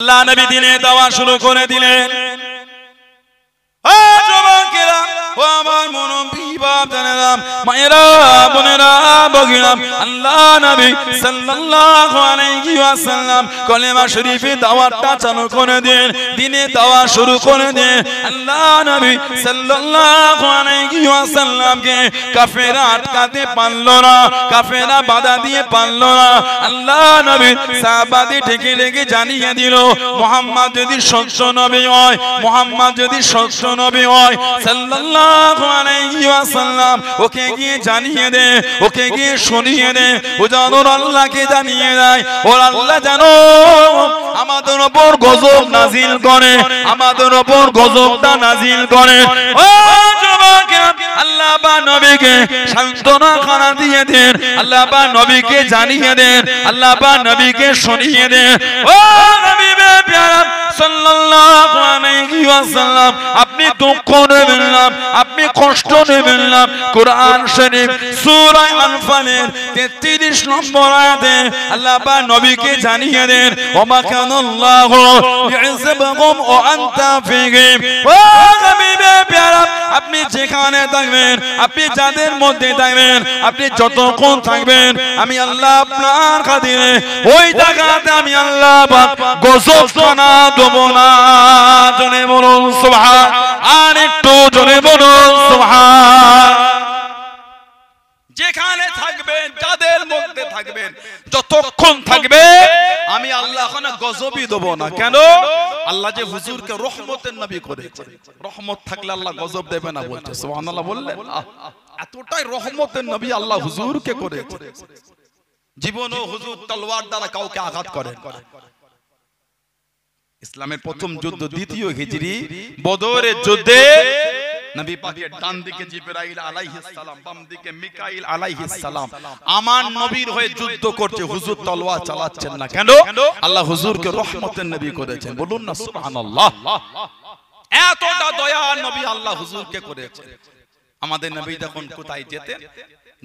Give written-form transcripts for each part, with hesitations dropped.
আল্লাহ নবী দিনে দাওয়া শুরু করে দিলেন। ও আমার মুরব্বি বাপ জানেরাম, মায়েরা বোনেরা বগিরাম, আল্লাহ নবী সাল্লাল্লাহু আলাইহি ওয়াসাল্লাম কলেমা শরীফে দাওয়াতটা চালু করে দেন, দিনে দাওয়া শুরু করে দেন। আল্লাহ নবী সাল্লাল্লাহু আলাইহি ওয়াসাল্লামকে কাফেররা আটকাতে পারল না, কাফেররা বাধা দিয়ে পারল না। আল্লাহ নবী সাহাবাদের ঢেকে ঢেকে জানিয়ে দিল, মুহাম্মদ যদি সত্য নবী হয়, মুহাম্মদ যদি সত্য নবী হয় সাল্লাল্লাহু আলাইহি ওয়াসাল্লাম ওকে গিয়ে জানিয়ে দে, ওকে গিয়ে শুনিয়ে দে, ও যেন আল্লাহকে জানিয়ে দেয়, ওর আল্লাহ জানো আমাদের উপর গজব নাজিল করে, আমাদের উপর গজবটা নাজিল করে। ও যুবকেরা, আল্লাহ বা নবীকে সান্ত্বনা খানা দিয়ে দেন, আল্লাহ বা নবীকে জানিয়ে দেন, আল্লাহ বা নবীকে শুনিয়ে দেন। ও হাবিবে প্যারা সাল্লাল্লাহু আলাইহি ওয়াসাল্লাম, আপনি দুঃখ নেবেন না, আপনি কষ্ট নেবেন না। কোরআন শরীফ সূরা আনফালের 33 নম্বর আয়াতে আল্লাহ বা নবীকে জানিয়ে দেন, ওমা কানাল্লাহু ইউযিবুকুম ওয়া আনতা ফীহিম। ও হাবিবে প্যারা, আপনি যেখানে থাকবেন, আপনি যাদের মধ্যে থাকবেন, আপনি যতক্ষণ থাকবেন, আমি আল্লাহ আপনার খাতিরে ওই জায়গাতে আমি আল্লাহ পাক গজব খানা দেব না। জোরে বলুন সুবহান, আর একটু জোরে বলুন সুবহান। যেখানে থাকবেন, যাদের মধ্যে থাকবেন, যতক্ষণ থাকবে আমি আল্লাহ ওখানে গজবই দেব না। কেন? আল্লাহ যে হুজুরকে রহমতের নবী করেছে, রহমত থাকলে আল্লাহ গজব দেবে না বলছে। সুবহানাল্লাহ বললেন। এতটাই রহমতের নবী আল্লাহ হুজুরকে করেছে, জীবনও হুজুর তলোয়ার দ্বারা কাউকে আঘাত করেন। ইসলামের প্রথম যুদ্ধ দ্বিতীয় হিজরি বদরের যুদ্ধে নবী পাকের ডান দিকে জিবরাইল আলাইহিস সালাম, বাম দিকে মিকাইল আলাইহিস সালাম আমার নবীর হয়ে যুদ্ধ করছে, হুজুর তলোয়ার চালাচ্ছেন না। কেন? আল্লাহ হুজুরকে রহমতের নবী করেছেন। বলুন না সুবহানাল্লাহ। এতটা দয়া নবী আল্লাহ হুজুরকে করেছে। আমাদের নবী যখন কোথায় যেতেন,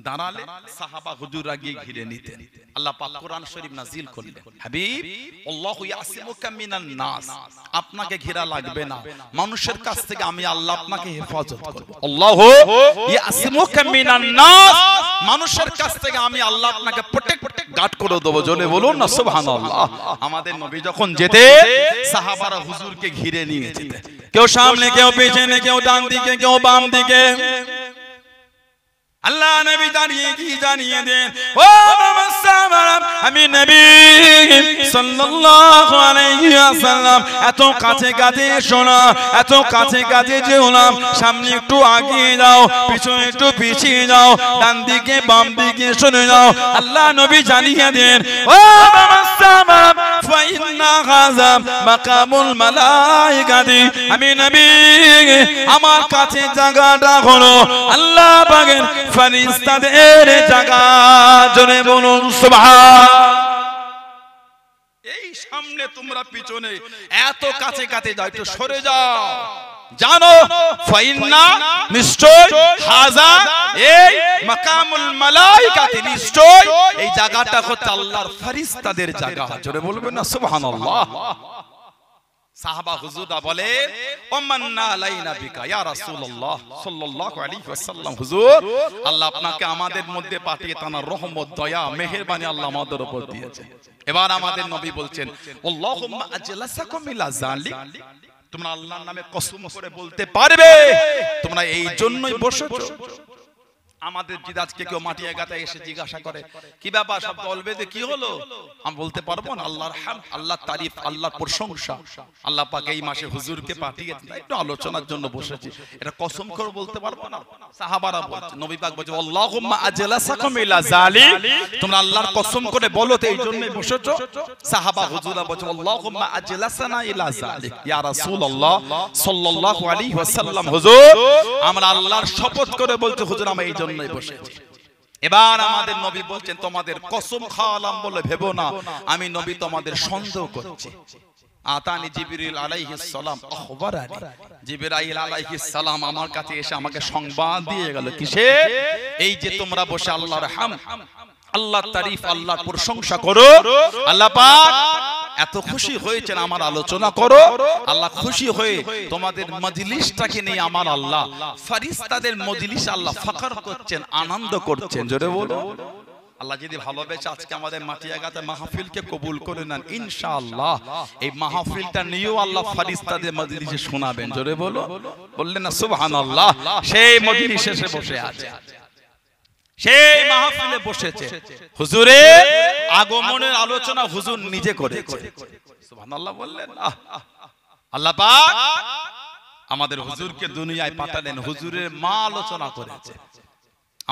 দাঁড়ালে সাহাবা হুজুররা গিয়ে ঘিরে নিতেন। আল্লাহ পাক কোরআন শরীফ নাজিল করলেন, হাবিব আল্লাহু ইয়াসিমুকা মিনান নাস, আপনাকে ঘেরা লাগবে না, মানুষের কাছ থেকে আমি আল্লাহ আপনাকে হেফাজত করব। আল্লাহু ইয়াসিমুকা মিনান নাস, মানুষের কাছ থেকে আমি আল্লাহ আপনাকে প্রোটেক্ট গার্ড করে দেব। জোরে বলুন না সুবহানাল্লাহ। আমাদের নবী যখন যেতে, সাহাবারা হুজুরকে ঘিরে নিয়ে যেতেন, কেউ সামনে, কেউ পেছনে, কেউ ডান দিকে, কেউ বাম দিকে। আল্লাহ নবী দাঁড়িয়ে কি জানিয়ে দেন, ও আমি নবী সাল্লাল্লাহু আলাইহি ওয়াসাল্লাম এত কাছে কাছে শোনা, এত কাছে কাছে যেওলাম, সামনে একটু আগিয়ে যাও, পিছনে একটু পিছিয়ে যাও, ডান দিকে বাম দিকে শুনে যাও। আল্লাহ নবী জানিয়ে দেন, ও ফাইন্না হাযা মাকামুল মালাইকাতি, আমি নবী আমার কাছে জায়গাটা হলো আল্লাহ পাকের ফেরেশতাদের জায়গা। জোরে বলুন সুবহান। এই সামনে তোমরা পিছনে, এত কাছে কাছে যাও, একটু সরে যাও। জানো ফাইন্না নিশ্চয় হাযা এই মাকামুল মালাইকাতি, নিশ্চয় এই জায়গাটা হচ্ছে আল্লাহর ফেরেশতাদের জায়গা। জোরে বলবেন না সুবহানাল্লাহ। সাহাবা হুজুরা বলে, ওমান্না আলাইনা বিকা ইয়া রাসূলুল্লাহ সাল্লাল্লাহু আলাইহি ওয়াসাল্লাম, হুজুর আল্লাহ আপনাকে আমাদের মধ্যে পাঠিয়ে তার রহমত, দয়া, মেহেরবানি আল্লাহ আমাদের উপর দিয়েছে। এবার আমাদের নবী বলছেন, আল্লাহুম্মা আজলাসাকুম ইলা যালিক, তোমরা আল্লাহর নামে কসম করে বলতে পারবে তোমরা এই জন্যই বসেছো। আমাদের যদি আজকে কেউ মাটিয়া গাতায় এসে জিজ্ঞাসা করে কি ব্যাপার, সব বলবে যে কি হলো, আমি বলতে পারবো না আল্লাহর হামদ, আল্লাহর তারিফ, আল্লাহর প্রশংসা। আল্লাহ পাক এই মাসে হুজুরকে পাঠিয়েছেন, একটু আলোচনার জন্য বসেছি, এটা কসম করে বলতে পারবো না। সাহাবারা বলছে, নবী পাক বলছে, আল্লাহুম্মা আজলাসাকুম ইলা যালিক, তোমরা আল্লাহর কসম করে বলো তো এই জন্যই বসেছো। সাহাবা হুজুরা বলছে, আল্লাহুম্মা আজলাসানা ইলা যালিক ইয়া রাসূলুল্লাহ সাল্লাল্লাহু আলাইহি ওয়াসাল্লাম, হুজুর আমরা আল্লাহর শপথ করে বলতে হুজুর আমরা এই জন্যই বসেছি। এবার আমাদের নবী বলছেন, তোমাদের কসম খাওয়ালাম বলে ভেবো না আমি নবী তোমাদের সন্দেহ করছি। আতানি জিবরিল আলাইহিস সালাম আখবারানি, জিবরাইল আলাইহিস সালাম আমার কাছে এসে আমাকে সংবাদ দিয়ে গেল, কিসে? এই যে তোমরা বসে আল্লাহর হামদ, আল্লাহর তারিফ, আল্লাহর প্রশংসা করো, আল্লাহ পাক এত খুশি হয়েছেন আমার আলোচনা করো, আল্লাহ খুশি হয়ে তোমাদের মজলিসটাকে নিয়ে আমার আল্লাহ ফেরেশতাদের মজলিস আল্লাহ ফখর করছেন, আনন্দ করছেন। জোরে বলো। আল্লাহ যদি ভালোবেসে আজকে আমাদের মাটিয়াগাতে মাহফিলকে কবুল করে নেন, ইনশাআল্লাহ এই মাহফিলটা নিয়েও আল্লাহ ফেরেশতাদের মজলিসে শোনাবেন। জোরে বলো, বললেন না সুবহানাল্লাহ। সেই মজলিসে এসে বসে আছে, সেই মাহফিলে বসেছে, হুজুরের আগমনের আলোচনা হুজুর নিজে করেছে। সুবহানাল্লাহ বললেন। আল্লাহ পাক আমাদের হুজুরকে দুনিয়ায় পাঠালেন, হুজুরের মা আলোচনা করেছে।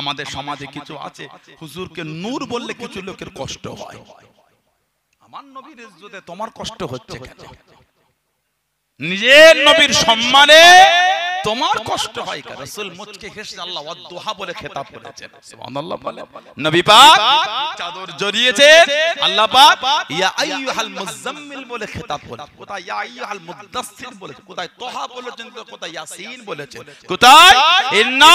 আমাদের সমাজে কিছু আছে হুজুরকে নূর বললে কিছু লোকের কষ্ট হয়। আমার নবীর ইজ্জতে তোমার কষ্ট হচ্ছে কেন? নিজের নবীর সম্মানে তোমার কষ্ট হয় কেন? রাসূল মুচকে হেসে আল্লাহ ওয়াদুহা বলে খেতাব করেছেন। সুবহানাল্লাহ বলে। নবী পাক চাদর জড়িয়েছেন, আল্লাহ পাক ইয়া আইয়ুহাল মুজাম্মিল বলে খেতাব করেছেন। কোথায় ইয়া আইয়ুহাল মুদাসসির বলেছেন, কোথায় তোহা বলেছেন, কোথায় ইয়াসিন বলেছেন, কোথায় ইন্না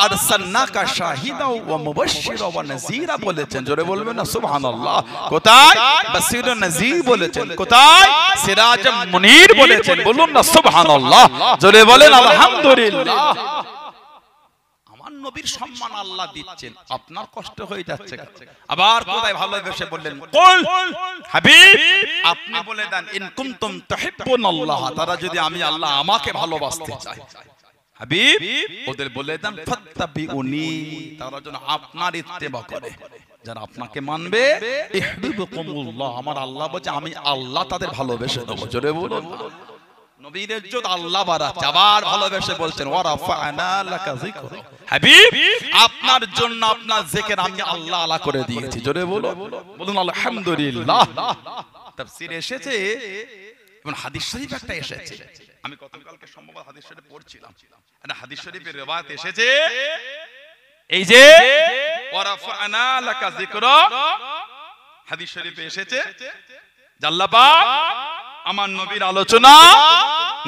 আরসালনাকা শাহিদাও ওয়া মুবাশশিরা ওয়া নাযীরা বলেছেন। জোরে বলবেন না সুবহানাল্লাহ। কোথায় বাশীরুন নাযীর বলেছেন, কোথায় সিরাজুম মুনীর বলেছেন। বলুন না সুবহানাল্লাহ। জোরে বলেন আলহামদুলিল্লাহ। আমার নবীর সম্মান আল্লাহ দিচ্ছেন, আপনার কষ্ট হয়ে যাচ্ছে। আবার কোথায় ভালোবেসে বললেন, কুল হাবিব আপনি বলে দেন ইন কুনতুম তুহিব্বুনাল্লাহ, তারা যদি আমি আল্লাহ আমাকে ভালোবাসতে চাই, হাবিব ওদের বলে দেন ফাত্তাবিউনি, তারা যেন আপনার ইত্তেবা করে। যারা আপনাকে মানবে ইহবিবুকুমুল্লাহ, আমার আল্লাহ বলছে আমি আল্লাহ তাদের ভালোবেসে দেব। জোরে বলুন। নবীর ইজ্জত আল্লাহ বাড়াচ্ছে। আবার ভালোবেসে বলছেন ওয়ারাফা'না লাকা যিকরা, হাবিব আপনার জন্য আপনার জিকির আমি আল্লাহ আলা করে দিয়েছি। জোরে বলুন, বলুন আলহামদুলিল্লাহ। তাফসীরে এসেছে এবং হাদিস শরীফ একটা এসেছে, আমি গতকালকে সম্ভবত হাদিস শরীফ পড়ছিলাম, একটা হাদিস শরীফের riwayat এসেছে এই যে ওয়ারাফা'না লাকা যিকরা, হাদিস শরীফে এসেছে যে আল্লাহ পাক আমার নবীর আলোচনা,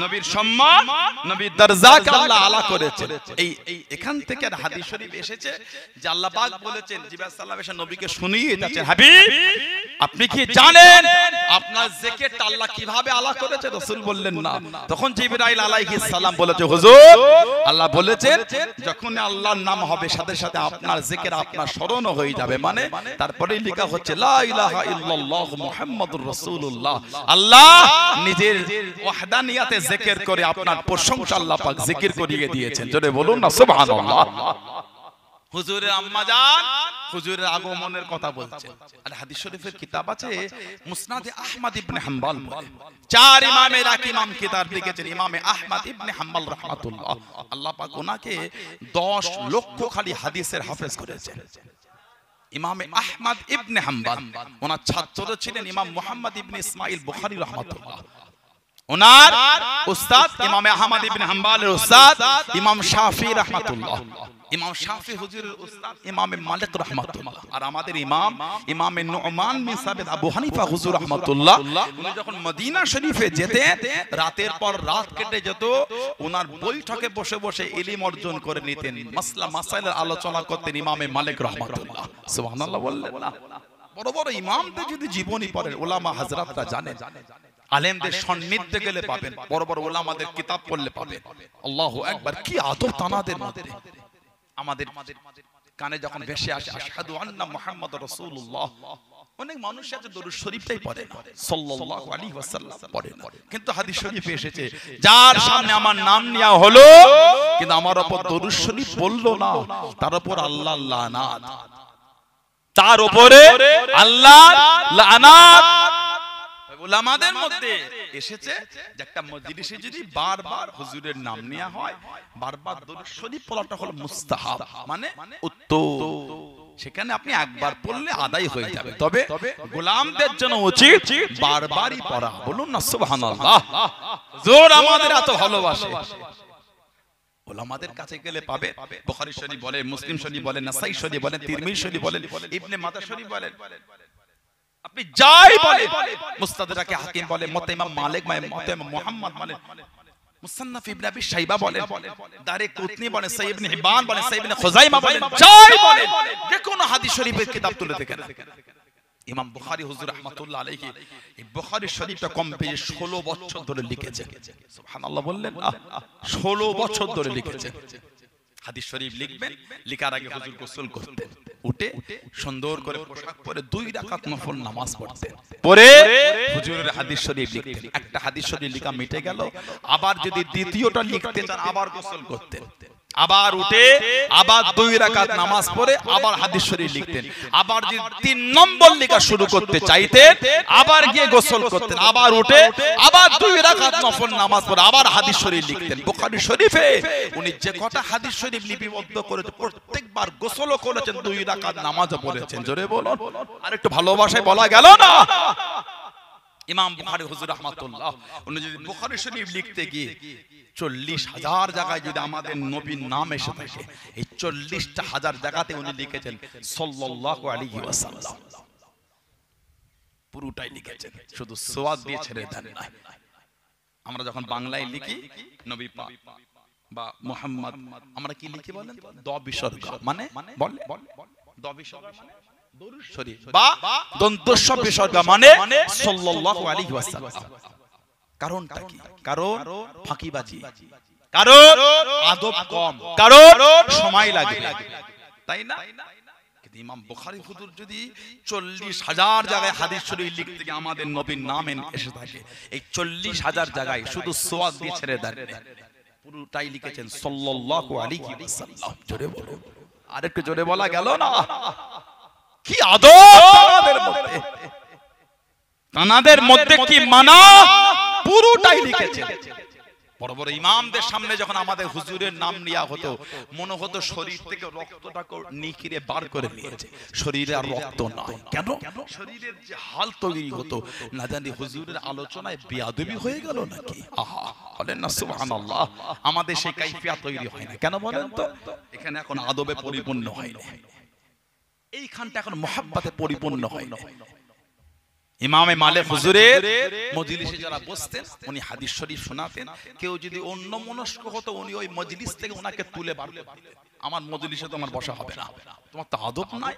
নবীর সম্মান, নবীর দরজাকে আল্লাহ আলা করেছেন। এই এখান থেকে হাদিস শরীফ এসেছে যে আল্লাহ পাক বলেছেন জিবরাইল সাল্লাল্লাহু আলাইহি ওয়াসাল্লাম নবীকে শুনিয়ে দিয়েছেন, হাবিব আপনি কি জানেন আপনার জিকিরটা আল্লাহ কিভাবে আলা করেছে? রাসূল বললেন না। তখন জিবরাইল আলাইহিস সালাম বলেছে, হুজুর আল্লাহ বলেছেন যখন আল্লাহর নাম হবে সাথে সাথে আপনার জিকির আপনার স্মরণ হয়ে যাবে। মানে তারপরেই লেখা হচ্ছে লা ইলাহা ইল্লাল্লাহ মুহাম্মাদুর রাসূলুল্লাহ। আল্লাহ নিজের ওয়াহদানিয়াতে জিকির করে আপনার প্রশংসা আল্লাহ পাক জিকির করিয়ে দিয়েছেন। জোরে বলুন না সুবহানাল্লাহ। হুজুরের আম্মা জান হুজুরের আগমনের কথা বলছেন। আর হাদিস শরীফের কিতাব আছে মুসনাদে আহমদ ইবনে হাম্বল বলে, চার ইমামের এক ইমাম কিতাব লিখেছেন ইমামে আহমদ ইবনে হাম্বল রাহমাতুল্লাহ। আল্লাহ পাক ওনাকে 10 লক্ষ খালি হাদিসের হাফেজ করেছেন। ইমামে আহমদ ইবনে হাম্বল ওনার ছাত্র ছিলেন ইমাম মুহাম্মদ ইবনে ইসমাইল বুখারী রাহমাতুল্লাহ। ওনার উস্তাদ ইমামে আহমদ ইবনে হাম্বলের উস্তাদ ইমাম শাফি রাহমাতুল্লাহ। ইমাম শাফি হুজুরের উস্তাদ ইমামে মালিক রাহমাতুল্লাহ। আর আমাদের ইমাম ইমামে নুমান বিন সাবিত আবু হানিফা হুজুর রাহমাতুল্লাহ, উনি যখন মদিনা শরীফে যেতেন রাতের পর রাত কেটে যেত, ওনার বৈঠকে বসে বসে ইলম অর্জন করে নিতেন, মাসলা মাসাইলের আলোচনা করতেন ইমামে মালিক রাহমাতুল্লাহ। সুবহানাল্লাহ বললেন না। বড় বড় ইমামদের যদি জীবনী পড়েন ওলামা হযরতরা জানেন, আলেমদের সান্নিধ্যে গেলে পাবেন, বড় বড় ওলামাদের কিতাব পড়লে পাবেন। আল্লাহু আকবার, কি আদব তানাদের মধ্যে। আমাদের কানে যখন ভেসে আসে আশহাদু আন্না মুহাম্মাদুর রাসূলুল্লাহ, অনেক মানুষ আছে দরুদ শরীফটাই পড়ে না, সাল্লাল্লাহু আলাইহি ওয়াসাল্লাম পড়ে না। কিন্তু হাদিস শরীফে এসেছে যার সামনে আমার নাম নেওয়া হলো কিন্তু আমার উপর দরুদ শরীফ বললো না, তার উপর আল্লাহর লানাত, তার উপরে আল্লাহর লানাত। উলামাদের মধ্যে এসেছে যে একটা মজলিসে যদি বারবার হুজুরের নাম নেওয়া হয়, বারবার দরুদ শরীফ পড়াটা হলো মুস্তাহাব, মানে উত্তম। সেখানে আপনি একবার পড়লে আদায় হয়ে যাবে, তবে গোলামদের জন্য উচিত বারবারই পড়া। বলুন না সুবহানাল্লাহ। হুজুর আমাদের এত ভালোবাসে, ওলামাদের কাছে গেলে পাবে। বুখারী শরীফ বলে, মুসলিম শরীফ বলে, নাসাই শরীফ বলে, তিরমিজি শরীফ বলে, ইবনে মাজাহ শরীফ বলে, আপনি যাই বলে, মুস্তাদরাকে হাকিম বলে, মুত্তা ইমাম মালিক মানে মুত্তা ইমাম মুহাম্মদ মানে মুসান্নাফ ইবনে আবি শাইবা বলে, দারে কুতনি বলে, সহিহ ইবনে হিব্বান বলে, সহিহ ইবনে খুজাইমা বলে, যাই বলে, যে কোন হাদিস শরীফের কিতাব তুলে দেখেন ইমাম বুখারী হুজুর রাহমাতুল্লাহ আলাইহি এই বুখারী শরীফটা কম বেশি 16 বছর ধরে লিখেছেন। সুবহানাল্লাহ বললেন, 16 বছর ধরে লিখেছেন। হাদিস শরীফ লিখবেন, লিখার আগে হুজুর গোসল করতেন, উঠে সুন্দর করে পোশাক পরে 2 রাকাত নফল নামাজ পড়তেন, পরে হুজুরের হাদিস শরীফ লিখতেন। একটা হাদিস শরীফ লেখা মিটে গেল, আবার যদি দ্বিতীয়টা লিখতে চান আবার গোসল করতেন, আবার উঠে আবার 2 রাকাত নামাজ পড়ে আবার হাদিস শরীফ লিখতেন। আবার যদি 3 নম্বর লেখা শুরু করতে চাইতেন আবার গিয়ে গোসল করতেন, আবার উঠে আবার 2 রাকাত নফল নামাজ পড়ে আবার হাদিস শরীফ লিখতেন। বুখারী শরীফে উনি যে কটা হাদিস শরীফ লিপিবদ্ধ করেছেন প্রত্যেকবার গোসলও করেছেন, 2 রাকাত নামাজও পড়েছেন। জোরে বলুন, আর একটু ভালোবাসায় বলা গেল না। ইমাম বুখারী হুজুর রাহমাতুল্লাহ উনি যদি বুখারী শরীফ লিখতে গিয়ে 40,000 জায়গায় যদি আমাদের নবীর নাম এসে থাকে, এই 40,000 জায়গাতে উনি লিখেছেন সাল্লাল্লাহু আলাইহি ওয়াসাল্লাম, পুরোটাই লিখেছেন, শুধু সোয়াদ দিয়ে ছেড়ে দেন না। আমরা যখন বাংলায় লিখি নবী পাক বা মুহাম্মদ, আমরা কি লিখি বলেন? দ বিসর্গ, মানে বলে দ বিসর্গ মানে দরুদ শরীফ, বা দন্তস্ব বিসর্গ মানে সাল্লাল্লাহু আলাইহি ওয়াসাল্লাম। কারণটা কি? কারণ ফাঁকিবাজি, কারণ আদব কম, কারণ সময় লাগবে, তাই না? কিন্তু ইমাম বুখারী হুজুর যদি 40,000 জায়গায় হাদিস শরীফ লিখতে গিয়ে আমাদের নবীর নাম এসে থাকে, এই 40,000 জায়গায় শুধু সোয়াদ দিয়ে ছেড়ে দেন, পুরোটাই লিখেছেন সাল্লাল্লাহু আলাইহি ওয়াসাল্লাম। জোরে বলো, আর একটু জোরে বলা গেল না? কি আদব তাদের মধ্যে, তাদের মধ্যে কি মানা, পুরোটাই লিখেছেন। বড় বড় ইমামদের সামনে যখন আমাদের হুজুরের নাম নেওয়া হতো, মনে হতো শরীর থেকে রক্তটাকে নিখিরে বার করে নিয়েছে, শরীরে আর রক্ত নাই। কেন? শরীরের যে হাল তৈরি হতো, না জানি হুজুরের আলোচনায় বেয়াদবি হয়ে গেল নাকি? আহা, বলেন না সুবহানাল্লাহ। আমাদের সেই কাইফিয়াত তৈরি হয় না কেন বলেন তো? এখানে এখন আদবে পরিপূর্ণ হয় না, এইখানটা এখন মুহাব্বতে পরিপূর্ণ হয় না। ইমামে মালিক হুজুরের মজলিসে যারা বসতেন, উনি হাদিস শরীফ শোনাতেন। কেউ যদি অন্য মনস্ক হতো, উনি ওই মজলিস থেকে ওনাকে তুলে বার করতেন, আমার মজলিসে তো আমার বসা হবে না, তোমার তো আদব নাই,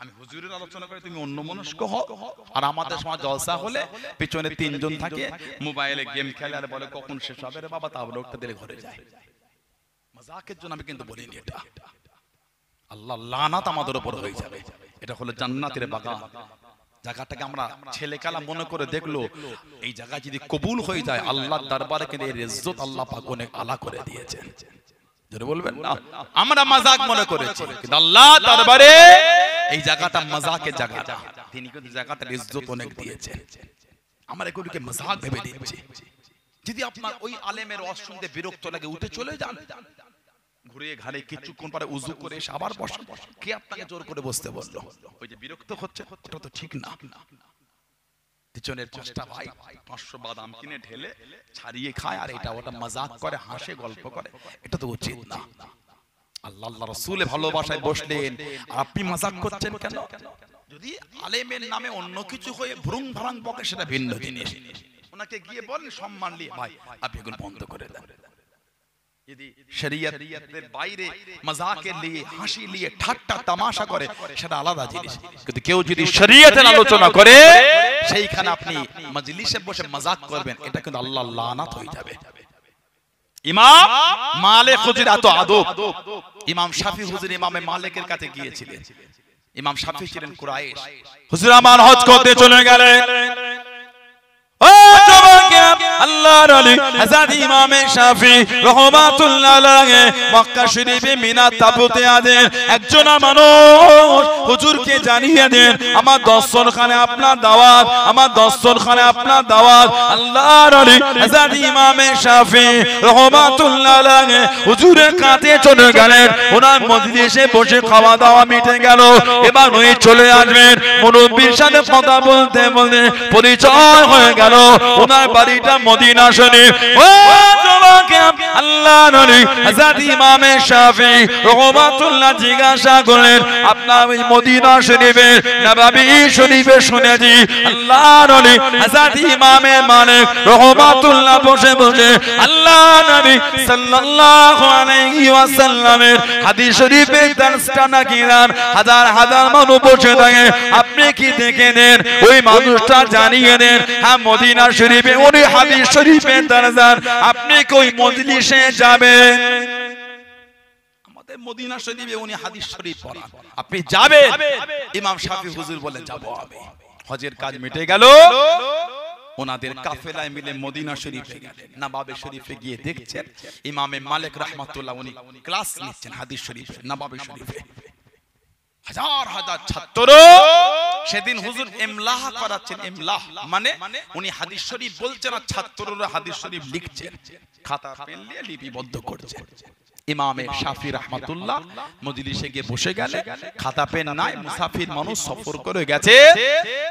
আমি হুজুরের আলোচনা করে তুমি অন্য মনস্ক হও। আর আমাদের সময় জলসা হলে পিছনে 3 জন থাকে, মোবাইলে গেম খেলে আর বলে কখন শেষ হবে রে বাবা, তাহলে লোকটা দিলে ঘরে যায়। মজাকের জন্য আমি কিন্তু বলিনি এটা, আল্লাহ লানাত আমাদের উপর হয়ে যাবে। এটা হলো জান্নাতের বাগান, জায়গাটাকে আমরা ছেলে কালা মনে করে দেখলো, এই জায়গা যদি কবুল হয়ে যায় আল্লাহর দরবারে কিন্তু এর ইজ্জত আল্লাহ পাক অনেক আলা করে দিয়েছেন। যারা বলবেন না আমরা মাজাক মনে করেছি, কিন্তু আল্লাহ দরবারে এই জায়গাটা মাজাকের জায়গা না, তিনি কিন্তু জায়গাটার ইজ্জত অনেক দিয়েছেন। আমরা এগুলোকে মাজাক ভেবে দিচ্ছি। যদি আপনার ওই আলেমের ওয়াজ শুনতে বিরক্ত লাগে, উঠে চলে যান, ঘুরে ঘাড়ে কিছুক্ষণ পরে উযু করে এসে আবার বসেন। কে আপনাকে জোর করে বসতে বললো? ওই যে বিরক্ত হচ্ছে, এটা তো ঠিক না। পিছনের 5টা ভাই 500 বাদাম কিনে ঢেলে ছাড়িয়ে খায়, আর এটা ওটা মজাক করে, হাসে, গল্প করে, এটা তো উচিত না। আল্লাহ আল্লাহ রাসূলের ভালোবাসায় বসলেন, আর আপনি মজাক করছেন কেন? যদি আলেমের নামে অন্য কিছু হয়ে ভ্রুং ভারাং বকে, সেটা ভিন্ন জিনিস। ওনাকে গিয়ে বলেন সম্মান নিয়ে, ভাই আপনি এগুলো বন্ধ করে দেন। যদি শরীয়তের বাইরে মজাকের নিয়ে, হাসি নিয়ে, ঠাট্টা তামাশা করে, সেটা আলাদা জিনিস। কিন্তু কেউ যদি শরীয়তের আলোচনা করে, সেইখানে আপনি মজলিসে বসে মজাক করবেন, এটা কিন্তু আল্লাহর লানাত হয়ে যাবে। ইমাম মালিক হুজুর এত আদব, ইমাম শাফি হুজুর ইমামে মালিকের কাছে গিয়েছিলেন। ইমাম শাফি ছিলেন কুরাইশ। হুজুর আমার হজ করতে চলে গেলেন। আল্লাহর ওলি হযরত ইমাম শাফি রাহমাতুল্লাহ আলাইহি মক্কা শরীফে মিনা তাবুতে আছেন। একজন মানুষ হুজুরকে জানিয়ে দেন, আমার দস্তরখানে আপনার দাওয়াত, আমার দস্তরখানে আপনার দাওয়াত। আল্লাহর ওলি হযরত ইমাম শাফি রাহমাতুল্লাহ আলাইহি হুজুরের কাছে চলে গেলেন। ওনার মজলিসে বসে খাওয়া দাওয়া মিটে গেল। এবার উনি চলে আসবেন, মুরব্বির সাথে কথা বলতে বলতে পরিচয় হয়ে গেল। ওনার বাড়িটা মদিনা, মদিনা শরীফ। ও যুবকে আল্লাহ নবী হযরত ইমাম শাফিঈ রাহমাতুল্লাহ জিজ্ঞাসা করলেন, আপনার ওই মদিনা শরীফে নববী শরীফে শুনেছি আল্লাহ নবী হযরত ইমাম মালিক রাহমাতুল্লাহ বসে বসে আল্লাহ নবী সাল্লাল্লাহু আলাইহি ওয়াসাল্লামের হাদিস শরীফে দর্শটা নাকি দেন, হাজার হাজার মানুষ বসে থাকে, আপনি কি দেখে নেন ওই মানুষটা জানিয়ে দেন হ্যাঁ মদিনা শরীফে উনি হাদিস শরীফে দর্শন, আপনি কি ওই মজলিসে যাবেন? আমাদের মদিনা শরীফে উনি হাদিস শরীফ পড়ান, আপনি যাবেন? ইমাম শাফি হুজুর বলে যাব আমি। হজের কাজ মিটে গেল, ওনাদের কাফেলায় মিলে মদিনা শরীফে গেলেন। নবাবে শরীফে গিয়ে দেখছেন ইমামে মালিক রাহমাতুল্লাহ উনি ক্লাস নিচ্ছেন হাদিস শরীফে, নবাবে শরীফে হাজার হাজার ছাত্র। সেদিন হুজুর ইমলাহ করাচ্ছেন, ইমলাহ মানে উনি হাদিস শরীফ বলছেন আর ছাত্ররা হাদিস শরীফ লিখছেন, খাতা পেন নিয়ে লিপিবদ্ধ করছেন। ইমামে শাফি রাহমাতুল্লাহ মজলিসে গিয়ে বসে গেলে, খাতা পেন নাই, মুসাফির মানুষ সফর করে গেছে,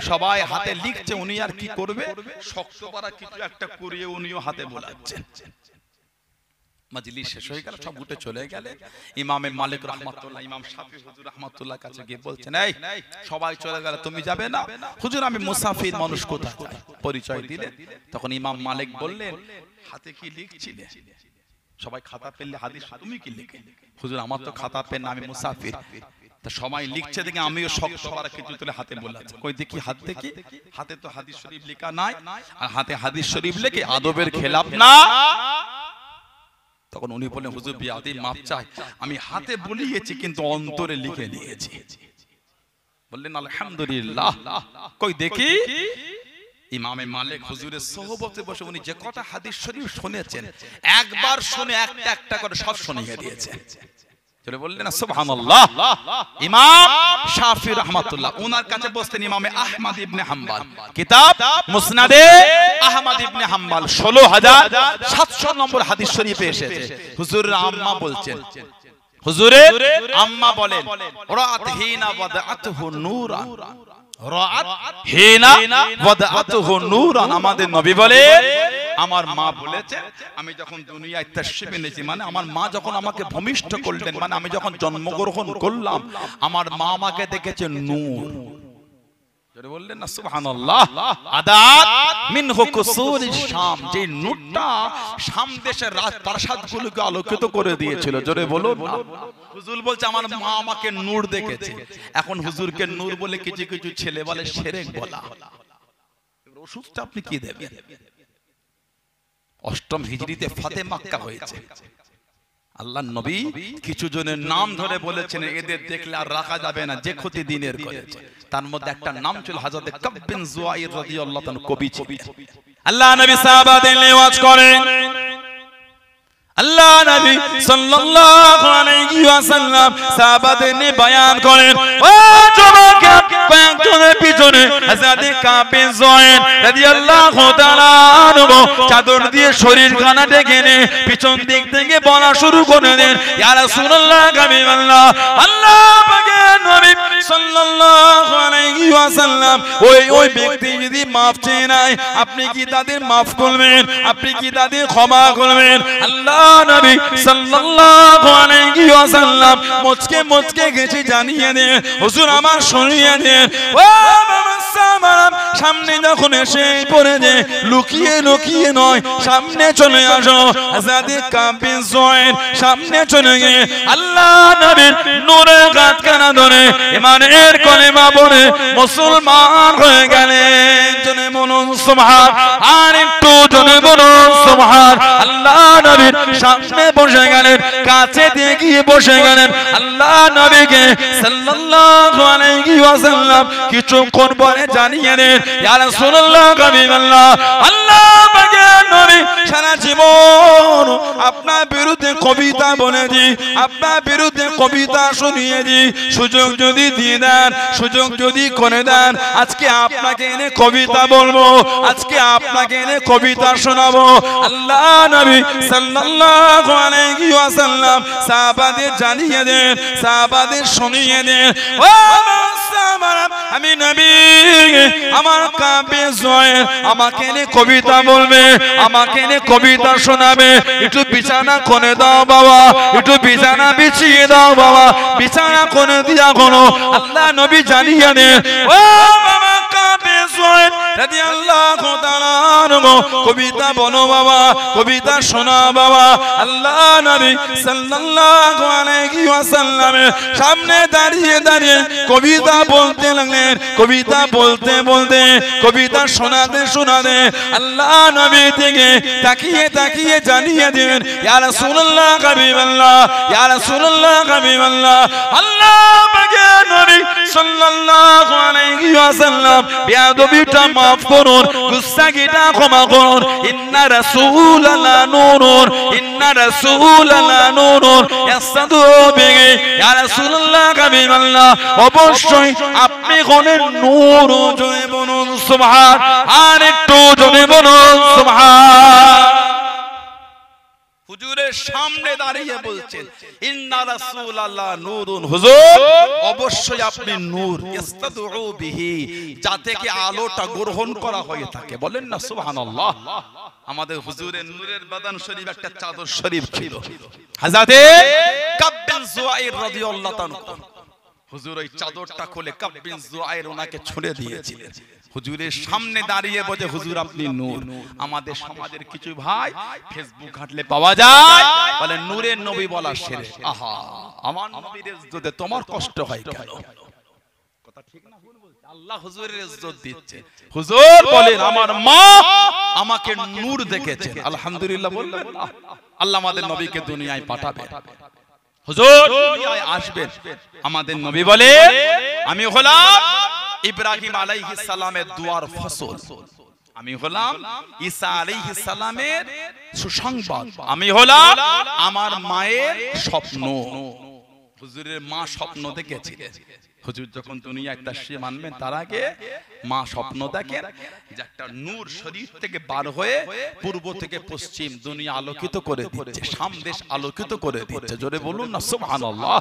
সবাই হাতে লিখছে, উনি আর কি করবে, শক্ত পারা কিছু একটা করিয়ে উনিও হাতে বোলাচ্ছেন। মজলিস শেষ হয়ে গেল, সব উঠে চলে গেলে ইমামে মালিক রাহমাতুল্লাহ ইমাম শাফি হুজুর রাহমাতুল্লাহ কাছে গিয়ে বলছেন, এই সবাই চলে গেল তুমি যাবে না? হুজুর আমি মুসাফির মানুষ, কোথায় যাই? পরিচয় দিলে তখন ইমাম মালিক বললেন, হাতে কি লিখছিলে? সবাই খাতা পেলে হাদিস, তুমি কি লিখে? হুজুর আমার তো খাতা পেন না, আমি মুসাফির। তা সবাই লিখছে দেখে আমিও শক্ত পারা কিছু তুলে হাতে বলাচ্ছি, কই দেখি হাত দেখি, হাতে তো হাদিস শরীফ লেখা নাই, আর হাতে হাদিস শরীফ লেখে আদবের খেলাফ না। তখন উনি বলেন, হুজুর বিয়াদি মাপ চাই, আমি হাতে বলিয়েছি কিন্তু অন্তরে লিখে নিয়েছি। বললেন আলহামদুলিল্লাহ, কই দেখি। ইমামে মালিক হুজুরের সোহবতে বসে উনি যে কটা হাদিস শরীফ শুনেছেন, একবার শুনে একটা একটা করে সব শুনিয়ে দিয়েছেন। চলে বললেন সুবহানাল্লাহ। ইমাম শাফি রাহমাতুল্লাহ ওনার কাছে বসতেন ইমামে আহমদ ইবনে হাম্বল, কিতাব মুসনাদে আহমদ ইবনে হাম্বল 16700 নম্বর হাদিস শরীফে এসেছে। হুজুরের আম্মা বলছেন, হুজুরের আম্মা বলেন, রাআত হিনা ওয়াদাআতহু নূরান, রাআত হিনা ওয়াদাআতহু নূরান, আমাদের নবী বলেন আমার মা বলেছে আমি যখন দুনিয়ায় তাশরীফ এনেছি, মানে আমার মা যখন আমাকে ভূমিষ্ঠ করলেন, মানে আমি যখন জন্মগ্রহণ করলাম, আমার মা আমাকে দেখেছে নূর। জোরে বললেন না সুবহানাল্লাহ। আদাত মিনহু কুসুরিশ শাম, যে নূরটা শাম দেশের রাজপ্রাসাদগুলোকে আলোকিত করে দিয়েছিল। জোরে বলুন। হুজুর বলছে আমার মা আমাকে নূর দেখেছে। এখন হুজুরকে নূর বলে কিছু কিছু ছেলে বলে শিরক বলা। ওষুধটা আপনি কি দেবেন? অষ্টম হিজরিতে ফাতে মক্কা হয়েছে। আল্লাহর নবী কিছু জনের নাম ধরে বলেছেন এদের দেখলে আর রাখা যাবে না, যে ক্ষতি দিনের করেছে। তার মধ্যে একটা নাম ছিল হযরত কাব বিন জুয়াইর রাদিয়াল্লাহু তাআলা, কবি ছিলেন। আল্লাহ নবী সাহাবাদের লিওয়াজ করেন, আল্লাহ নবী সাল্লাল্লাহু আলাইহি ওয়াসাল্লাম সাহাবাদের নিয়ে বয়ান করেন, ও যুবক কয়েকজনের পিছনে হযরত কাব বিন জুয়াইর রাদিয়াল্লাহু তাআলা আনহু চাদর দিয়ে শরীরখানা ঢেকে নিয়ে পিছন দিক থেকে বলা শুরু করে দেন, ইয়া রাসূলুল্লাহ হাবিবাল্লাহ, আল্লাহ পাকের নবী সাল্লাল্লাহু আলাইহি ওয়াসাল্লাম ওই ব্যক্তি যদি মাফ চেয়ে নাই, আপনি কি তাদের মাফ করবেন? আপনি কি তাদের ক্ষমা করবেন? আল্লাহ নবী সাল্লাল্লাহু আলাইহি ওয়াসাল্লাম মুচকে মুচকে গেছে জানিয়ে দেন, হুজুর আমার শুনিয়ে দেন, ও বাবা সামারাম, সামনে যখন এসে পড়ে যে লুকিয়ে লুকিয়ে নয়, সামনে চলে আসো। হযরত কাব বিন জুয়াইর সামনে চলে গিয়ে আল্লাহ নবীর নূরের গাছখানা ধরে ইমানের কলেমা পড়ে মুসলমান হয়ে গেলেন। জনে বলুন সুবহান, আর একটু জনে বলুন সুবহান। আল্লাহ নবীর সামনে বসে গেলেন, কাছে দিয়ে গিয়ে বসে গেলেন। আল্লাহ নবীকে সাল্লাল্লাহু আলাইহি ওয়াসাল্লাম কিছুক্ষণ পরে জানিয়ে দেন, ইয়া রাসূলুল্লাহ হাবিবাল্লাহ, আল্লাহ পাকের নবী সারা জীবন আপনার বিরুদ্ধে কবিতা বলেছি, আপনার বিরুদ্ধে কবিতা শুনিয়েছি, সুযোগ যদি দিয়ে দেন, সুযোগ যদি করে দেন, আজকে আপনাকে এনে কবিতা বলবো, আজকে আপনাকে এনে কবিতা শোনাবো। আল্লাহ নবী সাল্লাল্লাহু আলাইহি ওয়াসাল্লাম সাহাবাদের জানিয়ে দেন, সাহাবাদের শুনিয়ে দেন, ও আমি নবী আমার কাবে জয় আমাকে নিয়ে কবিতা বলবে, আমাকে নিয়ে কবিতা শোনাবে। একটু বিছানা কোণে দাও বাবা, একটু বিছানা বিছিয়ে দাও বাবা, বিছানা কোণে দিয়া কোনো আল্লাহ নবী জানিয়ে দেন ও বাবা কাবে জয় রাদিয়াল্লাহু তাআলা কবিতা বলো বাবা, কবিতা শোনা বাবা। আল্লাহ নবী সাল্লাল্লাহু আলাইহি ওয়াসাল্লামের সামনে দাঁড়িয়ে দাঁড়িয়ে কবিতা বলতে লাগলেন। কবিতা বলতে বলতে কবিতা শোনাতে শোনাতে আল্লাহ নবী থেকে তাকিয়ে তাকিয়ে জানিয়ে দিলেন ইয়া রাসূলুল্লাহ হাবিবাল্লাহ, ইয়া রাসূলুল্লাহ হাবিবাল্লাহ। আল্লাহ পাকের নবী সাল্লাল্লাহু আলাইহি ওয়াসাল্লাম বেয়াদবিটা মাফ করুন, গুস্তাখিটা ক্ষমা করুন। ইন্না রাসূলাল্লাহ নূরুন, ইন্না রাসূলাল্লাহ নূরুন ইয়াসদু বিহি। ইয়া রাসূলুল্লাহ হাবিবাল্লাহ অবশ্যই আপনি হলেন নূর। জোরে বলুন সুবহান, আর একটু জোরে বলুন সুবহান। হুজুরের সামনে দাঁড়িয়ে বলছেন ইন্না রাসূলাল্লাহ নূরুন, হুজুর অবশ্যই আপনি নূর, ইস্তাদউ বিহি, যা থেকে আলোটা গ্রহণ করা হয়ে থাকে। বলেন না সুবহানাল্লাহ। আমাদের হুজুরের নূরের বাদান শরীফ একটা চাদর শরীফ ছিল, হযরতে কাব বিন যুআইর রাদিয়াল্লাহু তাআলা হুজুর ওই চাদরটা খুলে কাব বিন যুআইর ওনাকে ছুঁড়ে দিয়েছিলেন। হুজুরের সামনে দাঁড়িয়ে বলে হুজুর আপনি নূর। আমাদের সমাজের কিছু ভাই ফেসবুক ঘাটলে পাওয়া যায় বলে নূরের নবী বলা সেরে। আহা, আমার নবীর ইজ্জতে তোমার কষ্ট হয় কেন? কথা ঠিক না ভুল বলছে? আল্লাহ হুজুরের ইজ্জত দিচ্ছে। হুজুর বলেন আমার মা আমাকে নূর দেখেছেন। আলহামদুলিল্লাহ বললেন। আল্লাহ আমাদের নবীকে দুনিয়ায় পাঠাবে, হুজুর দুনিয়ায় আসবেন। আমাদের নবী বলে আমি হলাম ইব্রাহিম আলাইহিস সালামের দুয়ার ফসল, আমি হলাম ঈসা আলাইহিস সালামের সুসংবাদ, আমি হলাম আমার মায়ের স্বপ্ন। হুজুরের মা স্বপ্ন দেখেছিলেন। হুজুর যখন দুনিয়ায় তাশরীফ আনবেন তার আগে মা স্বপ্ন দেখেন যে একটা নূর শরীর থেকে বার হয়ে পূর্ব থেকে পশ্চিম দুনিয়া আলোকিত করে দিচ্ছে, সামদেশ আলোকিত করে দিচ্ছে। জোরে বলুন না সুবহানাল্লাহ।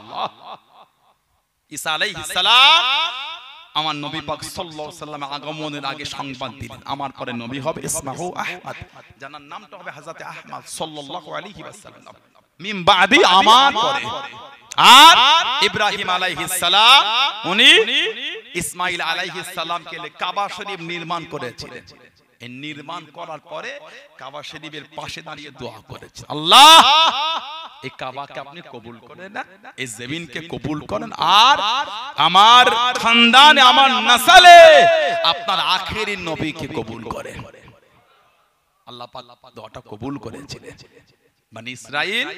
ঈসা আলাইহিস সালাম আমার নবী পাক সাল্লাল্লাহু আলাইহি ওয়াসাল্লাম আগমনের আগে সংবাদ দিলেন আমার পরে নবী হবে ইসমহু আহমদ, জানার নামটা হবে হযরতে আহমদ সাল্লাল্লাহু আলাইহি ওয়াসাল্লাম মিন বাদি আমার পরে। আর ইব্রাহিম আলাইহিস সালাম উনি ইসমাঈল আলাইহিস সালামকে কাবা শরীফ নির্মাণ করেছিলেন। এই নির্মাণ করার পরে কাবা শরীফের পাশে দাঁড়িয়ে দোয়া করেছেন, আল্লাহ এই কাবাকে আপনি কবুল করেন না, এই জমিনকে কবুল করেন, আর আমার খানদানে আমার নসলে আপনার আখেরি নবীকে কবুল করেন। আল্লাহ পাক দোয়াটা কবুল করেছিলেন। বনি ইসরাইল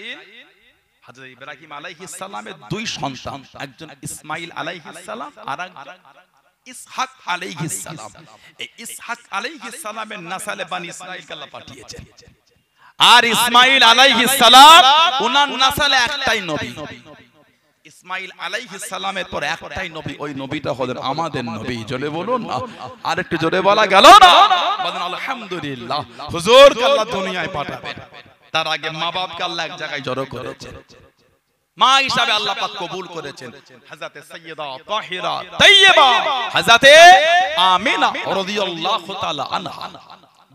হযরত ইব্রাহিম আলাইহিস সালামের দুই সন্তান, একজন ইসমাঈল আলাইহিস সালাম আর একজন ইসহাক আলাইহিস সালাম। এই ইসহাক আলাইহিস সালামের নসলে বনি ইসরাইলকে আল্লাহ পাঠিয়েছেন। আর ইসমাঈল আলাইহিস সালাম ওনার নসলে একটাই নবী। ইসমাঈল আলাইহিস সালামের পর একটাই নবী, ওই নবীটা হলেন আমাদের নবী। জোরে বলুন না, আর একটু জোরে বলা গেল না? বলেন আলহামদুলিল্লাহ। হুজুরকে আল্লাহ দুনিয়ায় পাঠাবেন, তার আগে মা বাপকে আল্লাহ এক জায়গায় জড়ো করেছেন। মা হিসাবে আল্লাহ পাক কবুল করেছেন হযরতে সাইয়্যিদা তাহিরা তাইয়্যিবা হযরতে আমিনা রাদিয়াল্লাহু তাআলা আনহা।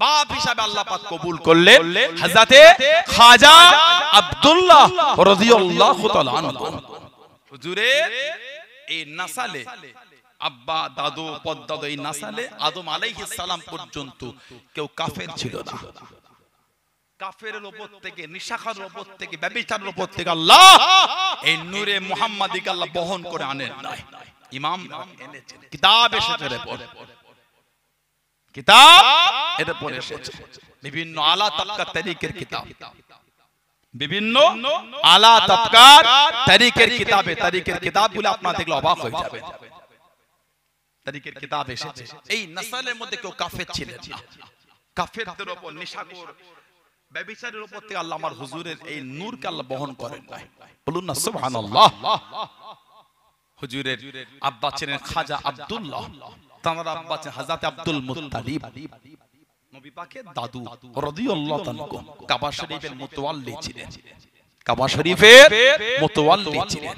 বাপ হিসাবে আল্লাহ পাক কবুল করলেন হযরতে খাজা আব্দুল্লাহ রাদিয়াল্লাহু তাআলা আনহু। হুজুরের এই নসলে আব্বা দাদু পদ্দাদু এই নসলে আদম আলাইহিস সালাম পর্যন্ত কেউ কাফের ছিল না। কাফেরের উপর থেকে, নিশাখার উপর থেকে, ব্যভিচারের উপর থেকে আল্লাহ এই নূরে মুহাম্মাদিকে আল্লাহ বহন করে আনেন নাই। ইমাম এনেছেন, কিতাব এসেছে, কিতাব এর পরে এসেছে বিভিন্ন আলা তাবকা তরিকের কিতাব, বিভিন্ন আলা তাবকার তরিকের কিতাবে, তরিকের কিতাবগুলো আপনারা দেখলে অবাক হয়ে যাবেন। তরিকের কিতাব এসেছে। এই নসলের মধ্যে কেউ কাফের ছিলেন না। কাফেরদের উপর, নিশাখোর ব্যভিচারের উপর থেকে আল্লাহ আমার হুজুরের এই নূরকে আল্লাহ বহন করেন নাই। বলুন না সুবহানাল্লাহ। হুজুরের আব্বা ছিলেন খাজা আব্দুল্লাহ, তার আব্বা ছিলেন হযরত আব্দুল মুত্তালিব, নবী পাকের দাদু রাদিয়াল্লাহু তাআলা কাবা শরীফের মুতাওয়াল্লি ছিলেন, কাবা শরীফের মুতাওয়াল্লি ছিলেন।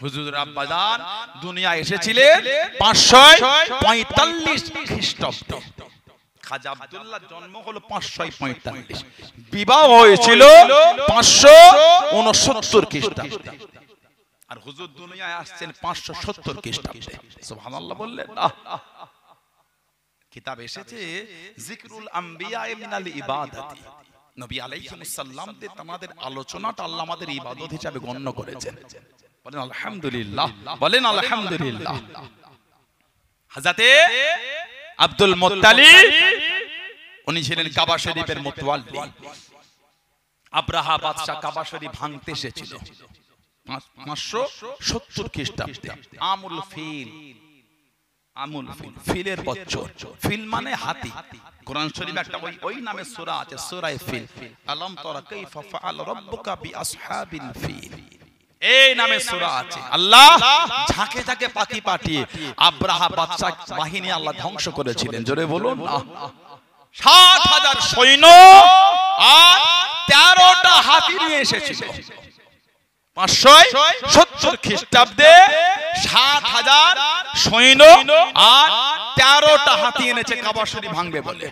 হুজুর আব্বাজান দুনিয়া এসেছিলেন 545 খ্রিস্টাব্দে। খাজা আব্দুল্লাহ জন্ম হলো 545, বিবাহ হয়েছিল 569 খ্রিস্টাব্দে, আর হুজুর দুনিয়ায় আসছেন 570 খ্রিস্টাব্দে। সুবহানাল্লাহ বললেন। কিতাব এসেছে যিকরুল আম্বিয়া মিনাল ইবাদাতি, নবী আলাইহিস সালামদের তাদের আলোচনাটা আল্লাহ আমাদের ইবাদত হিসেবে গণ্য করেছেন। বলেন আলহামদুলিল্লাহ, বলেন আলহামদুলিল্লাহ। হযরতে আব্দুল মুত্তালিব উনি ছিলেন কাবা শরীফের মুতাওয়াল্লি। আব্রাহা বাদশা কাবা শরীফ ভাঙতে এসেছিল 570 খ্রিস্টাব্দে। আমুল ফিল, আমুল ফিল, ফিলের বছর। ফিল মানে হাতি। কোরআন শরীফে একটা ওই নামে সূরা আছে, সূরা ফিল। আলাম তারা কাইফা ফাআল রাব্বুকা বিআসহাবিল ফিল, এই নামে সূরা আছে। আল্লাহ ঝাঁকে ঝাঁকে পাখি পাঠিয়ে আব্রাহা বাদশা বাহিনী আল্লাহ ধ্বংস করেছিলেন। জোরে বলুন না। 60,000 সৈন্য আর 13টা হাতি নিয়ে এসেছিল 570 খ্রিস্টাব্দে। 60,000 সৈন্য আর 13টা হাতি এনেছে কাবা শরীফ ভাঙবে বলে।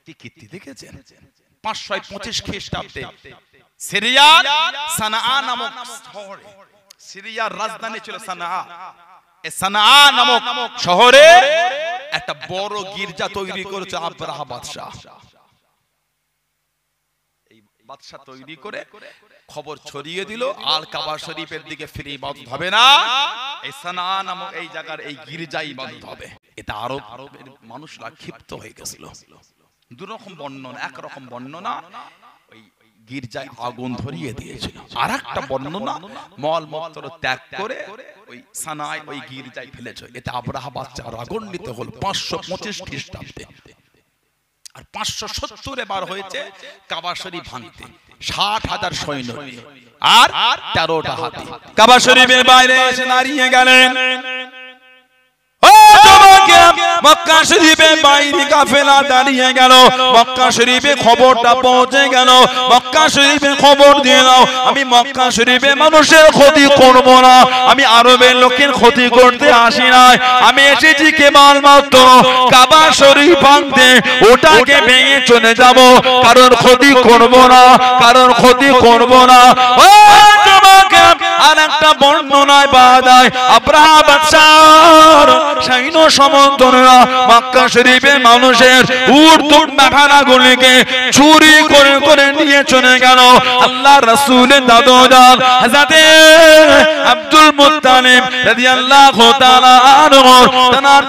কি কীর্তি দেখেছেন? 525 খ্রিস্টাব্দে সিরিয়ার সানাআ নামক শহরে, সিরিয়ার রাজধানী ছিল সানাআ, এই সানাআ নামক শহরে একটা বড় গির্জা তৈরি করেছে আব্রাহা বাদশা। এই বাদশা তৈরি করে খবর ছড়িয়ে দিল আর কাবা শরীফের দিকে ফিরে ইবাদত হবে না, এই সানাআ নামক এই জায়গার এই গির্জা ইবাদত হবে। এটা আরবের মানুষরা ক্ষিপ্ত হয়ে গেছিল। দুরকম বর্ণনা, একরকম বর্ণনা ওই গির্জায় আগুন ধরিয়ে দিয়েছিল, আর একটা বর্ণনা মল মূত্র ত্যাগ করে ওই সানায় ওই গির্জায় ফেলেছে। এটা আব্রাহা বাদশা রাগান্বিত হল 525 খ্রিস্টাব্দে। আর 570 এবার হয়েছে কাবা শরীফ ভাঙতে 60,000 সৈন্য আর 13টা হাতি কাবা শরীফের বাইরে এসে দাঁড়িয়ে গেলেন। মক্কা শরীফে বাইরে কাফেলা দাঁড়িয়ে গেল। মক্কা শরীফে খবরটা পৌঁছে গেল। মক্কা শরীফে খবর দিয়ে দাও, আমি মক্কা শরীফে মানুষের ক্ষতি করব না, আমি আরবের লোকের ক্ষতি করতে আসি নাই, আমি এসেছি কেবল মাত্র কাবা শরীফ ভাঙতে, ওটাকে ভেঙে চলে যাব, কারণ ক্ষতি করব না, কারণ ক্ষতি করব না। আর একটা বর্ণনায় বাদায় আব্রাহা বাদশার সৈন্য সমন্তরা মক্কা শরীফে মানুষের উট উট ভেড়াগুলিকে চুরি করে করে নিয়ে চলে গেল। আল্লাহ রাসূলের দাদুজান হযরতে আব্দুল মুত্তালিব রাদিয়াল্লাহু তাআলা আনহু তার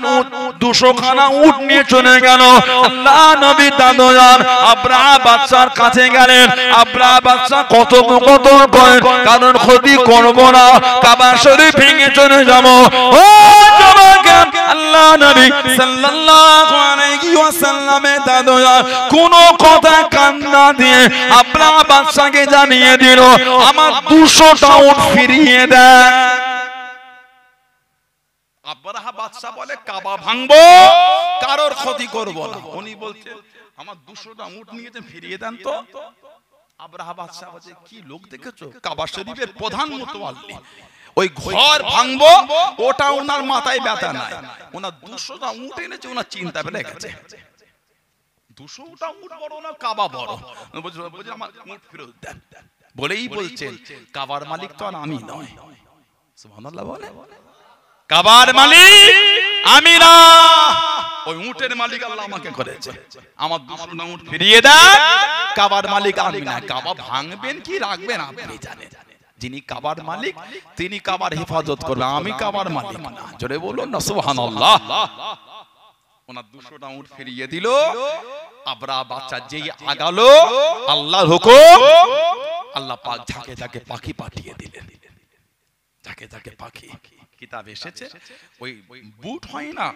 200 খানা উট নিয়ে চলে গেল। আল্লাহ নবী দাদুজান আব্রাহা বাদশার কাছে গেলেন। আব্রাহা বাদশা কত কত করে, কারণ ক্ষতি করব না, কাবা শরীফ ভেঙে চলে যাব। ও জমাকে আল্লাহ নবী সাল্লাল্লাহু আলাইহি ওয়াসাল্লামের দাদুজান কোন কথা কান না দিয়ে আব্রাহা বাদশাকে জানিয়ে দিল, আমার 200টা উট ফিরিয়ে দেন। আব্রাহা বাদশা বলে কাবা ভাঙবো, কারোর ক্ষতি করব না। উনি বলছে আমার 200টা উট নিয়েছেন, ফিরিয়ে দেন তো। আব্রাহা বাদশা বলে কি লোক দেখেছো, কাবা শরীফের প্রধান মুতাওয়াল্লি, ওই ঘর ভাঙবো ওটা ওনার মাথায় ব্যথা নাই, ওনার 200টা উট এনেছে, ওনার চিন্তা বেড়ে গেছে। 200টা উট বড় না কাবা বড়, বলছে আমার উট ফেরত দেন। বলেই বলছেন কাবার মালিক তো আর আমি নয়। সুবহানাল্লাহ বলে, কাবার মালিক আমি না, ওই উটের মালিক আল্লাহ আমাকে করেছে, আমার 200টা উট ফিরিয়ে দেন। কাবার মালিক আমি না। কাবা ভাঙবেন কি রাখবেন আপনি জানেন, যিনি কাবার মালিক তিনি কাবার হেফাজত করবেন, আমি কাবার মালিক না। জোরে বলুন না সুবহানাল্লাহ। ওনার 200টা উট ফিরিয়ে দিল। আব্রাহা বাদশা যেই আগালো, আল্লাহর হুকুম, আল্লাহ পাক ঝাঁকে ঝাঁকে পাখি পাঠিয়ে দিলেন। ঝাঁকে ঝাঁকে পাখি। কিতাব এসেছে ওই বুট হয় না,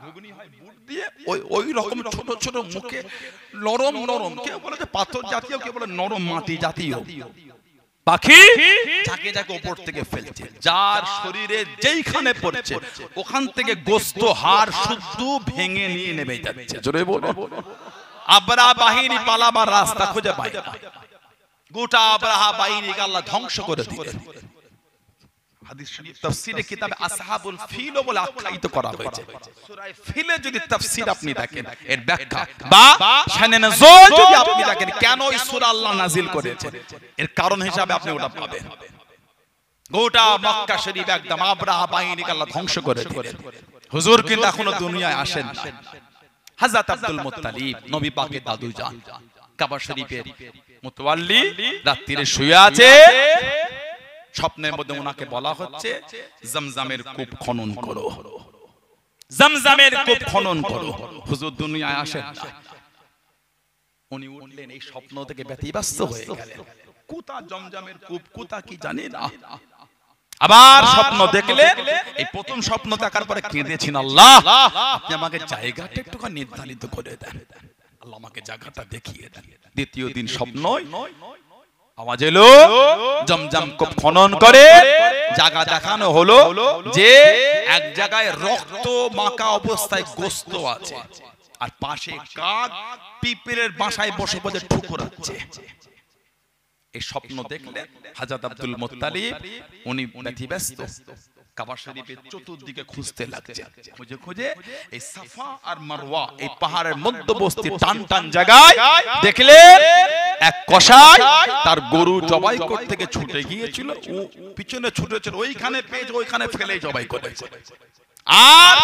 ঘুগনি হয় বুট দিয়ে, ওই রকম ছোট ছোট মুখে নরম নরম, কেউ বলে যে পাথর জাতীয়, কেউ বলে নরম মাটি জাতীয় পাখি ঝাঁকে ঝাঁকে উপর থেকে ফেলছে, যার শরীরে যেইখানে পড়ছে ওখান থেকে গোস্ত হাড় শুদ্ধ ভেঙে নিয়ে নেমে যাচ্ছে। জোরে বলো। আব্রাহা বাহিনী পালাবার রাস্তা খুঁজে পায় না, গোটা আব্রাহা বাহিনীকে আল্লাহ ধ্বংস করে দিলেন। হাদিস শরীফ তাফসীরে কিতাবে আসহাবুল ফিল বলে আখ্যায়িত করা হয়েছে। সূরা ফিলে যদি তাফসীর আপনি দেখেন, এর ব্যাখ্যা বা শানে নজুল যদি আপনি দেখেন কেন এই সূরা আল্লাহ নাজিল করেছে, এর কারণ হিসাবে আপনি ওটা পাবেন। গোটা মক্কা শরীফ একদম আবরাহা বাহিনীকে আল্লাহ ধ্বংস করে দিলেন। হুজুর কিন্তু এখনো দুনিয়ায় আসেন না। হযরত আব্দুল মুত্তালিব নবী পাকের দাদু জান কাবা শরীফের মুতাওয়াল্লি রাত্রিরে শুয়ে আছে। স্বপ্নের মধ্যে ওনাকে বলা হচ্ছে জমজমের কূপ খনন করো, জমজমের কূপ খনন করো। হুজুর দুনিয়ায় আসেন না। উনি উঠলেন, এই স্বপ্ন থেকে ব্যতিব্যস্ত হয়ে গেলেন। কোথা জমজমের কূপ, কোথা কি জানি না। আবার স্বপ্ন দেখলেন। এই প্রথম স্বপ্ন দেখার পরে কেঁদেছেন, আল্লাহ আপনি আমাকে জায়গাটা একটু নির্ধারিত করে দেন, আল্লাহ আমাকে জায়গাটা দেখিয়ে দেন। দ্বিতীয় দিন স্বপ্ন আওয়াজ এলো, জমজম কূপ খনন করে জায়গা দেখানো হলো যে এক জায়গায় রক্ত মাখা অবস্থায় গোশত আছে, আর পাশে কাক পিঁপড়ের বাসায় বসে বসে ঠুকরাচ্ছে। এই স্বপ্ন দেখলে হযরত আব্দুল মুত্তালিব উনি ব্যতিব্যস্ত কাবা শরীফের চতুর্দিকে খুঁজতে লাগছেন। খুঁজে খুঁজে এই সাফা আর মারওয়া এই পাহাড়ের মধ্যবর্তী টান টান জায়গায় দেখলেন এক কসাই তার গরু জবাই করতে থেকে ছুটে গিয়েছিল, ও পিছনে ছুটেছিল, ওইখানে পেয়ে ওইখানে ফেলে জবাই করেছে। আর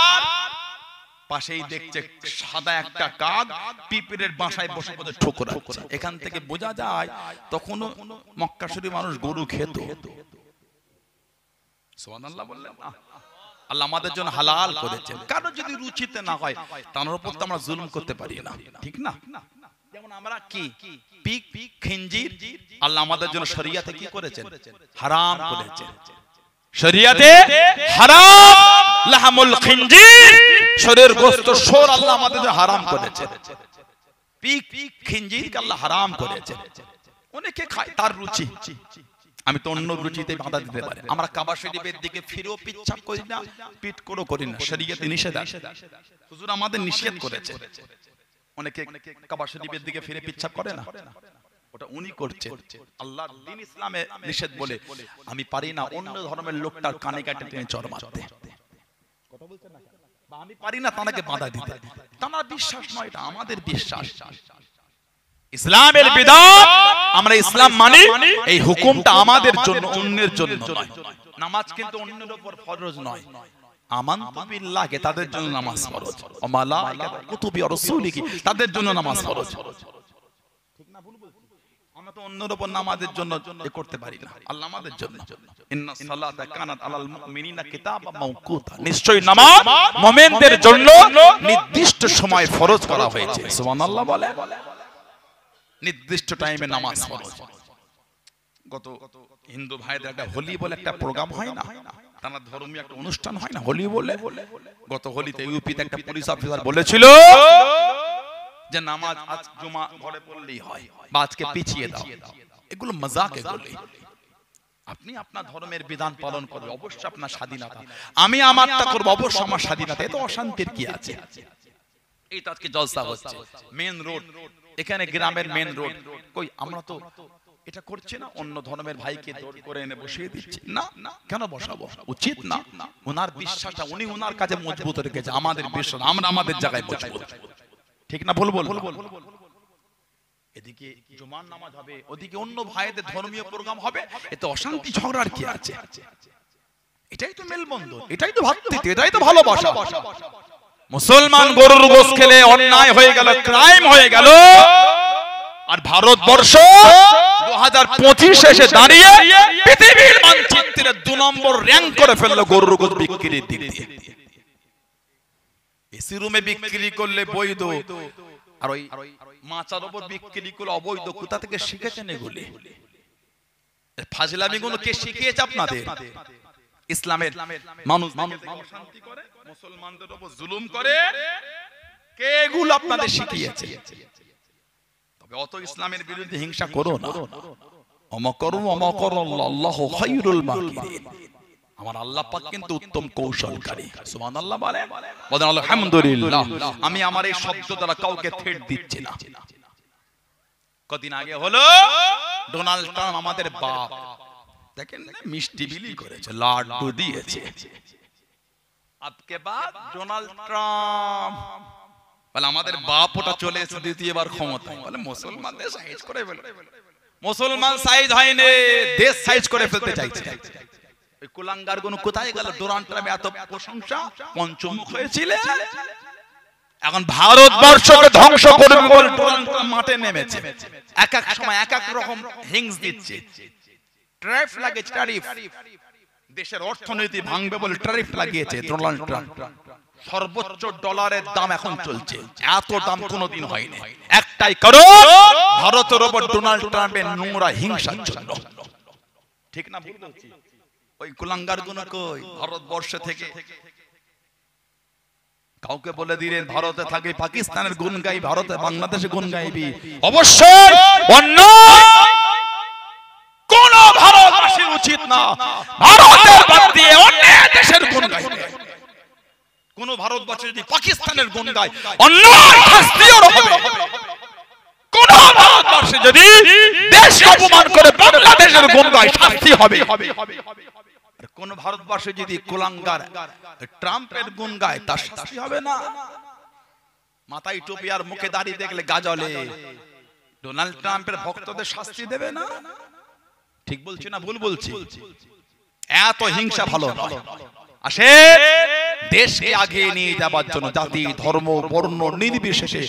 পাশেই দেখছে সাদা একটা কাক পিঁপড়ের বাসায় বসে বসে ঠোকরাচ্ছে। এখান থেকে বোঝা যায় তখনও মক্কা শরীফ মানুষ গরু খেত। সুবহানাল্লাহ বললেন না? আল্লাহ আমাদের জন্য হালাল করেছেন। কারো যদি রুচিতে না হয় তার উপর তো আমরা জুলুম করতে পারি না, ঠিক না? যেমন আমরা কি পিক খিনজির আল্লাহ আমাদের জন্য শরিয়াতে কি করেছেন? হারাম করেছেন। শরিয়াতে হারাম লাহমুল খিনজির, শরীর গোশত শোর আল্লাহ আমাদের জন্য হারাম করেছেন। পিক খিনজিরকে আল্লাহ হারাম করেছেন। অনেকে খায় তার রুচি, আমি তো অন্য রুচিতে বাধা দিতে পারি। আমরা কাবা শরীফের দিকে ফিরেও পিচ্ছাপ করি না, পিট করে করি না, শরীয়তে নিষেধ আছে। হুজুর আমাদের নিষেধ করেছে। অনেকে কাবা শরীফের দিকে ফিরে পিচ্ছাপ করে না, ওটা উনি করছেন। আল্লাহর দ্বীন ইসলামে নিষেধ বলে আমি পারি না অন্য ধর্মের লোকটার কানে কাটে টেনে চড় মারতে। কথা বলছেন না? বা আমি পারি না তাকে বাধা দিতে। তার বিশ্বাস নয়, এটা আমাদের বিশ্বাস। ইসলামের বিধান, আমরা ইসলাম মানি, এই হুকুমটা আমাদের জন্য, অন্যের জন্য নয়। নামাজ কিন্তু অন্যের উপর ফরজ নয়। আমানতু বিল্লাহি তাদের জন্য নামাজ ফরজ, ওয়া মালাইকাতু কুতুবি ওয়া রাসূলিহি তাদের জন্য নামাজ ফরজ। ঠিক না ভুল বলছি? আমরা তো অন্যের উপর নামাজের জন্য করতে পারি না, আল্লাহ আমাদের জন্য। ইন্নাস সালাতা কানাত আলাল মুমিনিনা কিতাবাম মাওকুতা, নিশ্চয়ই নামাজ মুমিনদের জন্য নির্দিষ্ট সময় ফরজ করা হয়েছে। সুবহানাল্লাহ বলে। নির্দিষ্ট টাইমে নামাজ ফরজ। গত হিন্দু ভাইদের একটা হোলি বলে একটা প্রোগ্রাম হয় না, তারা ধর্মীয় একটা অনুষ্ঠান হয় না, হোলি বলে। গত হোলিতে ইউপিতে একটা পুলিশ অফিসার বলেছিল যে নামাজ আজ জুমা ঘরে পড়লেই হয়, বা আজকে পিছিয়ে দাও। এগুলো মজাক। এগুলো আপনি আপনার ধর্মের বিধান পালন করবেন, অবশ্যই আপনার স্বাধীনতা। আমি আমারটা করব, অবশ্যই আমার স্বাধীনতা। এত অশান্তির কি আছে? এই তো আজকে জলসা হচ্ছে মেন রোড, এখানে গ্রামের মেন রোড। কই আমরা তো এটা করছি না, অন্য ধর্মের ভাইকে দৌড় করে এনে বসিয়ে দিচ্ছি না। কেন বসাবো? উচিত না। ওনার বিশ্বাসটা উনি ওনার কাছে মজবুত রেখেছে, আমাদের বিশ্বাস আমরা আমাদের জায়গায় মজবুত। ঠিক না ভুল বল? এদিকে জুমার নামাজ হবে, ওদিকে অন্য ভাইদের ধর্মীয় প্রোগ্রাম হবে। এতে অশান্তি ঝগড়ার কি আছে? এটাই তো মেলবন্ধন, এটাই তো ভক্তি, এটাই তো ভালোবাসা। মুসলমান গরুর গোশত খেলে অন্যায় হয়ে গেল, ক্রাইম হয়ে গেল। আর ভারতবর্ষ 2025 এসে দাঁড়িয়ে পৃথিবীর মানচিত্রে 2 নম্বর র‍্যাঙ্ক করে ফেললো গরুর গোশত বিক্রির দিক দিয়ে। এসি রুমে বিক্রি করলে বৈধ, আর ওই মাচার উপর বিক্রি করলে অবৈধ। কোথা থেকে শিখেছেন এগুলি? ফাজলামি গুলো কে শিখিয়েছে আপনাদের? ইসলামের মানুষ শান্তি করে, মুসলমানদের উপর জুলুম করে, কে এগুলো আপনাদের শিখিয়েছে? তবে অত ইসলামের বিরুদ্ধে হিংসা করো না। আল্লাহু খায়রুল মাকিরিন, আমার আল্লাহ পাক কিন্তু উত্তম কৌশলকারী। সুবহানাল্লাহ বলেন, বলেন আলহামদুলিল্লাহ। আমি আমার এই শব্দ দ্বারা কাউকে থ্রেট দিচ্ছি না। কদিন আগে হলো ডোনাল্ড ট্রাম্প আমাদের বাপ, দেখেন মিষ্টি বিলি করেছে, লাড্ডু দিয়েছে। আজকে বাদ ডোনাল্ড ট্রাম্প বলে আমাদের বাপ ওটা চলে এসে দ্বিতীয়বার ক্ষমতায়, বলে মুসলমানদের সাইজ করে ফেলে। মুসলমান সাইজ হয়নি, দেশ সাইজ করে ফেলতে চাইছে। ওই কুলাঙ্গার গুলো কোথায় গেল? ডোনাল্ড ট্রাম্প এত প্রশংসা, পঞ্চমুখ হয়েছিল, এখন ভারতবর্ষকে ধ্বংস করবে বলে ডোনাল্ড ট্রাম্প মাঠে নেমেছে। এক এক সময় এক এক রকম হিংস দিচ্ছে, ট্যারিফ লাগিয়েছে, ট্যারিফ। দেশের অর্থনীতি ভাঙবে বলে ট্যারিফ লাগিয়েছে ডোনাল্ড ট্রাম্প। সর্বোচ্চ ডলারের দাম এখন চলছে, এত দাম কোনোদিন হয়নি। একটাই কারণ ভারতের উপর ডোনাল্ড ট্রাম্পের নোংরা হিংসার জন্য। ঠিক না ভুল বলছি? ওই কুলাঙ্গার গুলো কই ভারতবর্ষ থেকে কাউকে বলে দিলেন ভারতে থাকে পাকিস্তানের গুণ গাই, ভারতে বাংলাদেশে গুণ গাইবি, অবশ্যই অন্যায়। কোন ভারতবাসী উচিত না ভারতের বাদ দিয়ে অন্য দেশের গুণ গাইবে। কোন ভারতবাসী যদি পাকিস্তানের গুণ গায় অন্যায় শাস্তিও হবে। কোন ভারতবাসী যদি দেশকে অপমান করে বাংলাদেশের গুণ গায় শাস্তি হবে। কোন ভারতবর্ষে যদি কুলাঙ্গার ট্রাম্পের গুণ গায় তার শাস্তি হবে না। মাথায় টুপি আর মুখে দাড়ি দেখলে গাজলে ডোনাল্ড ট্রাম্পের ভক্তদের শাস্তি দেবে না? ঠিক বলছি না ভুল বলছি? এত হিংসা ভালো নয়। আসে দেশকে আগে নিয়ে যাবার জন্য জাতি ধর্ম বর্ণ নির্বিশেষে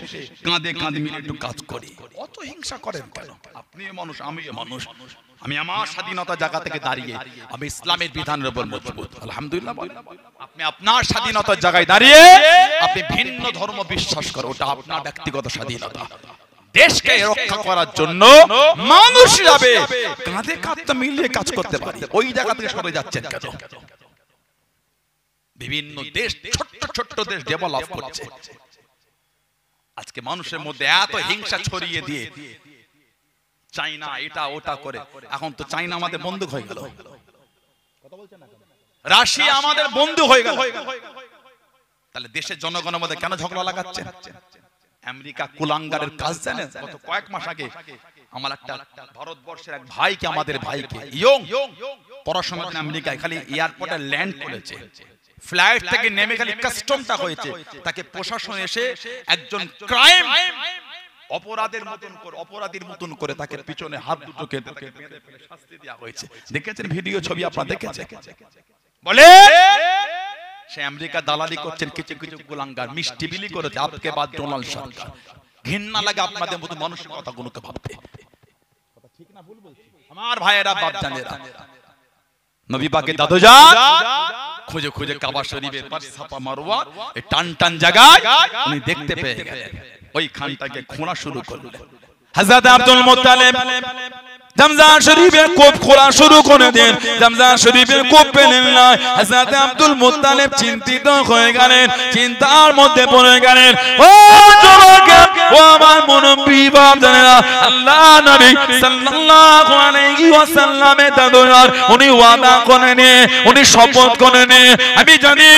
কাঁধে কাঁধে মিলে একটু কাজ করি। অত হিংসা করেন কেন? আপনিও মানুষ, আমিও মানুষ। আমি আমার স্বাধীনতা জায়গা থেকে দাঁড়িয়ে আমি ইসলামের বিধানের উপর মজবুত, আলহামদুলিল্লাহ। আপনি আপনার স্বাধীনতার জায়গায় দাঁড়িয়ে আপনি ভিন্ন ধর্ম বিশ্বাস করেন, ওটা আপনার ব্যক্তিগত স্বাধীনতা। দেশকে রক্ষা করার জন্য মানুষ যাবে কাঁধে কাঁধ মিলিয়ে কাজ করতে পারে। ওই জায়গা থেকে সরে যাচ্ছেন কেন? বিভিন্ন দেশ, ছোট্ট ছোট্ট দেশ ডেভেলপ করছে। আজকে মানুষের মধ্যে এত হিংসা ছড়িয়ে দিয়ে চাইনা এটা ওটা করে, এখন তো চাইনা আমাদের বন্ধু হয়ে গেল, রাশিয়া আমাদের বন্ধু হয়ে গেল। তাহলে দেশের জনগণের মধ্যে কেন ঝগড়া লাগাচ্ছে? আমেরিকা কুলাঙ্গারের কাজ জানেন? গত কয়েক মাস আগে আমার একটা ভারতবর্ষের এক ভাইকে, আমাদের ভাইকে, ইয়ং পড়াশোনা আমেরিকায়, খালি এয়ারপোর্টে ল্যান্ড করেছে, ফ্লাইট থেকে নেমে খালি কাস্টমটা হয়েছে, তাকে প্রশাসন এসে একজন ক্রাইম অপরাধীর মতন করে তাকে পিছনে হাত দুটোকে শাস্তি দেওয়া হয়েছে। দেখেছেন ভিডিও ছবি আপনারা দেখেছেন? বলে সে আমেরিকা দালালি করছেন কিছু কিছু কুলাঙ্গার, মিষ্টি বিলি করেছে আপকে বাদ ডোনাল্ড সরকার। ঘৃণা লাগে আপনাদের মতো মানুষের কথাগুলোকে ভাবতে। ঠিক না ভুল বলছি? আমার ভাইয়েরা, বাপজানেরা, নবী পাকের দাদুজান খুঁজে খুঁজে কাবা শরীফের পাশে সাফা মারওয়া এই টান টান জায়গায় উনি দেখতে পেয়ে গেলেন। ওই খানটাকে খোঁড়া শুরু করলেন। হযরত আব্দুল মুত্তালিব জামজাম শরীফের কূপ খোঁড়া শুরু করে দেন। জামজাম শরীফের কূপ পেলেন না। হযরত আব্দুল মুত্তালিব চিন্তিত হয়ে গেলেন, চিন্তার মধ্যে পড়ে গেলেন। ও যুবক, ও আমার মুনব্বী বাপজানেরা, আল্লাহ নবী সাল্লাল্লাহু আলাইহি ওয়াসাল্লামের দাদুজান উনি ওয়াদা করে নিয়ে, উনি শপথ করে নিয়ে, আমি জানি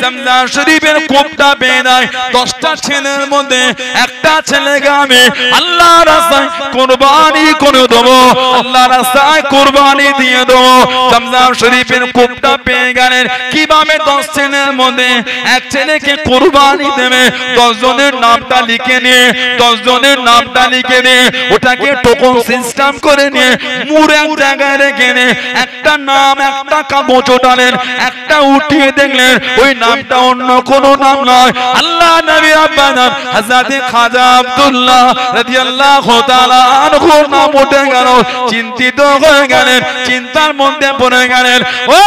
জামজাম শরীফের কূপটা পেয়ে নাই 10টা ছেলের মধ্যে একটা ছেলেকে আমি আল্লাহর রাস্তায় কুরবানি করে দেবো, আল্লাহর রাস্তায় কুরবানি দিয়ে দেবো। জামজাম শরীফের কূপটা পেয়ে গেলেন। কিভাবে 10 ছেলের মধ্যে এক ছেলেকে কুরবানি দেবে? 10 জনের নামটা লিখে নিয়ে, 10 জনের নামটা লিখে নিয়ে ওটাকে টোকন সিস্টেম করে নিয়ে মুড়ে এক জায়গায় রেখে নিয়ে একটা নাম, একটা কাগজ ওঠালেন, একটা উঠিয়ে দেখলেন ওই নামটা অন্য কোনো নাম নয়, আল্লাহ নবী আব্বা নাম হযরত খাজা আব্দুল্লাহ রাদিয়াল্লাহু তাআলা আনহুর নাম উঠে গেল। চিন্তিত হয়ে গেলেন, চিন্তার মধ্যে পড়ে গেলেন। ও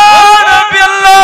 নবী আল্লাহ,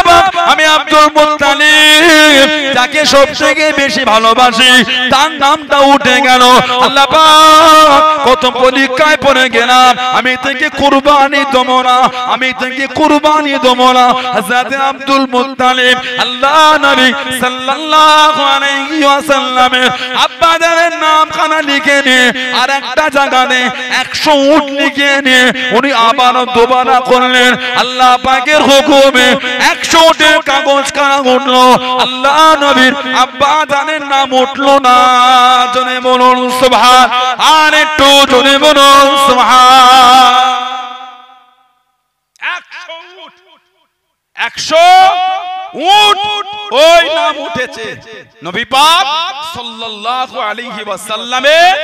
আমি আব্দুল মুত্তালিব যাকে সবথেকে বেশি ভালোবাসি তার নামটা উঠে গেল। আল্লাহ পাক কত পরীক্ষায় পড়ে গেলাম, আমি থেকে কুরবানি দেবো না, আমি থেকে কুরবানি দেবো না। হযরত আব্দুল মুত্তালিব আল্লাহ নবী সাল্লাল্লাহু আলাইহি ওয়াসাল্লামের আব্বা জানের নামখানা লিখে নিয়ে আর একটা জায়গাতে 100 উট লিখে নিয়ে উনি আবার দোবারা করলেন। আল্লাহ পাকের হুকুমে 100 উটের কাগজ কানা উঠলো, আল্লাহ নবীর আব্বা জানের নাম উঠলো না। জনে বলুন সুবহান, আর একটু জনে বলুন সুবহান। 100 উট ওই নাম উঠেছে নবী পাক সাল্লাল্লাহু আলাইহি ওয়াসাল্লামের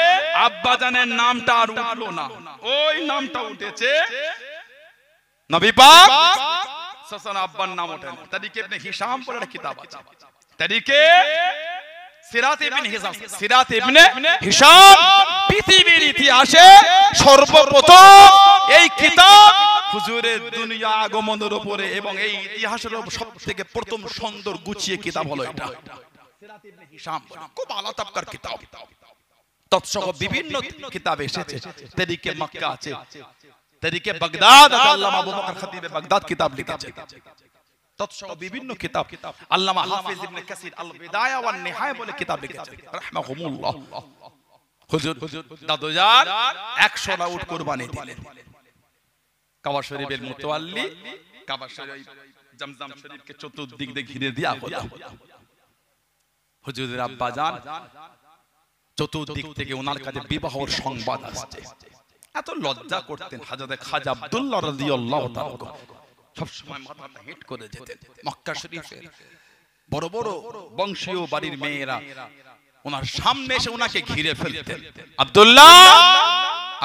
আব্বাজানের নামটা আর উঠলো না, ওই নামটা উঠেছে নবী পাক সাসান আব্বার নাম ওঠে না। তারিকে ইবনে হিশাম পড়ে একটা কিতাব আছে, তারিকে সিরাত ইবনে হিশাম, সিরাত ইবনে হিশাম পৃথিবীর ইতিহাসে সর্বপ্রথম এই কিতাব হুজুরের দুনিয়া আগমনের উপরে এবং এই ইতিহাসের সবথেকে প্রথম সুন্দর গুছিয়ে কিতাব হলো এটা সিরাত ইবনে হিশাম, খুব আলা তাবকার কিতাব। তৎসহ বিভিন্ন কিতাব এসেছে, তারিকে মক্কা আছে, তারিকে বাগদাদ, আল্লামা আবু বকর খতিবে বাগদাদ কিতাব লিখেছে। তৎসহ বিভিন্ন কিতাব আল্লামা হাফিজ ইবনে কাসির আল বিদায়া ওয়ান নিহায়া বলে কিতাব লিখেছে রাহমাহুমুল্লাহ। হুজুর দাদুজান 100 টা উট কুরবানি দিলেন। কাবা শরীফের মুতাওয়াল্লি, কাবা শরীফ জমজম শরীফকে চতুর্দিক দিয়ে ঘিরে দেয়া হলো। হুজুরের আব্বা জান চতুর্দিক থেকে ওনার কাছে বিবাহের সংবাদ আসছে। এত লজ্জা করতেন হযরত খাজা আব্দুল্লাহ রাদিয়াল্লাহু তাআলা, সব সময় মাথাটা হেট করে যেতেন। মক্কা শরীফের বড় বড় বংশীয় বাড়ির মেয়েরা ওনার সামনে এসে ওনাকে ঘিরে ফেলতেন। আব্দুল্লাহ,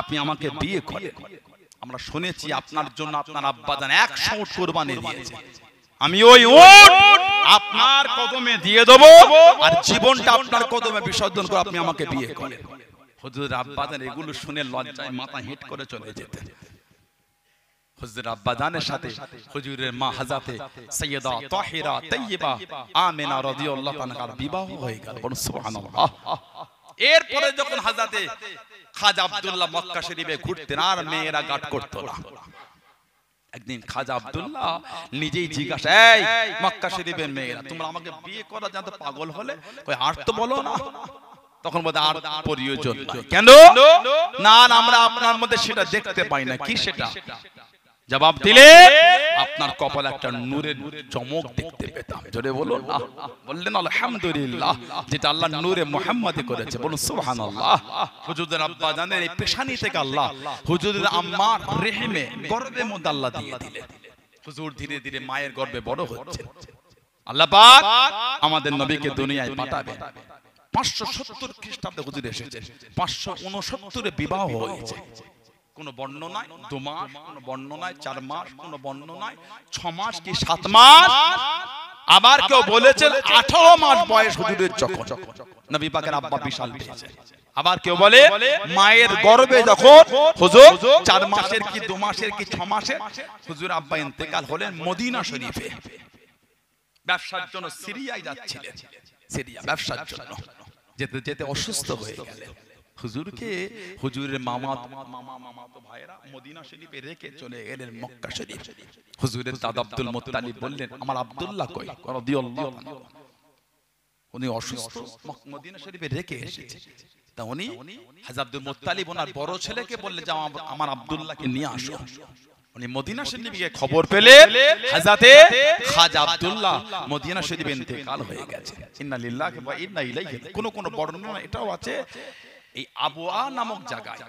আপনি আমাকে বিয়ে করেন, আমরা শুনেছি আপনার জন্য আপনার আব্বাজান 100 উট কুরবানি দিয়েছে, আমি ওই উট আপনার কদমে দিয়ে দেব আর জীবনটা আপনার কদমে বিসর্জন করে আপনি আমাকে বিয়ে করেন। হুজুর আব্বাজান এগুলো শুনে লজ্জায় মাথা হেট করে চলে যেতেন। হুজুর আব্বাজানের সাথে হুজুরের মা হযরতে সাইয়্যিদা তাহিরা তাইয়্যিবা আমিনা রাদিয়াল্লাহু তাআলার বিবাহ হয়ে গেল। বলুন সুবহানাল্লাহ। এরপরে যখন হযরতে খাজা আব্দুল্লাহ মক্কা শরীফে ঘুরতেন আর মেয়েরা গাট করত না, একদিন খাজা আব্দুল্লাহ নিজেই জিজ্ঞাসা, এই মক্কা শরীফের মেয়েরা তোমরা আমাকে বিয়ে করার জন্য পাগল হলে, কই আর তো বলো না। তখন বলে আর প্রয়োজন নাই। কেন? না আমরা আপনার মধ্যে সেটা দেখতে পাই না। কি সেটা? জবাব দিলে আপনার কপালে একটা নূরের চমক দেখতে পেতাম। জোরে বলুন না। বললেন আলহামদুলিল্লাহ, যেটা আল্লাহ নূরে মুহাম্মাদি করেছে। বলুন সুবহানাল্লাহ। হুজুরের আব্বা জানের এই পেশানি থেকে আল্লাহ হুজুরের আম্মার রেহেমে গর্ভের মধ্যে আল্লাহ দিয়ে দিলেন। হুজুর ধীরে ধীরে মায়ের গর্ভে বড় হচ্ছে। আল্লাহ পাক আমাদের নবীকে দুনিয়ায় পাঠাবেন। 570 খ্রিস্টাব্দে হুজুর এসেছেন, 569 বিবাহ হয়েছে। কোন বর্ণনায় 2 মাস, কোন বর্ণনায় 4 মাস, কোন বর্ণনায় 6 মাস কি 7 মাস, আবার কেউ বলেছেন 18 মাস বয়স হুজুরের যখন নবী পাকের আব্বা বিশাল পেয়েছে। আবার কেউ বলে মায়ের গর্ভে যখন হুজুর 4 মাসের কি 2 মাসের কি 6 মাসের হুজুর আব্বা ইন্তেকাল হলেন মদিনা শরীফে। ব্যবসার জন্য সিরিয়ায় যাচ্ছিলেন, সিরিয়া ব্যবসার জন্য যেতে যেতে অসুস্থ হয়ে গেলেন। হুজুরকে হুজুরের মামা তো ভাইরা মদিনা শরীফে রেখে চলে গেলেন মক্কা শরীফ। হুজুরের দাদা আব্দুল মুত্তালিব বললেন, আমার আব্দুল্লাহ কই? রাদিয়াল্লাহু আনহু, উনি অসুস্থ, মদিনা শরীফে রেখে এসেছে। তা উনি হযরত আব্দুল মুত্তালিব ওনার বড় ছেলেকে বললেন, যাও আমার আব্দুল্লাহকে নিয়ে আসো। উনি মদিনা শরীফে খবর পেলেন হযরতে খাজা আব্দুল্লাহ মদিনা শরীফে ইন্তেকাল হয়ে গেছে। ইন্না লিল্লাহি ওয়া ইন্না ইলাইহি। কোন বর্ণনা এটাও আছে এই আবওয়া নামক জায়গায়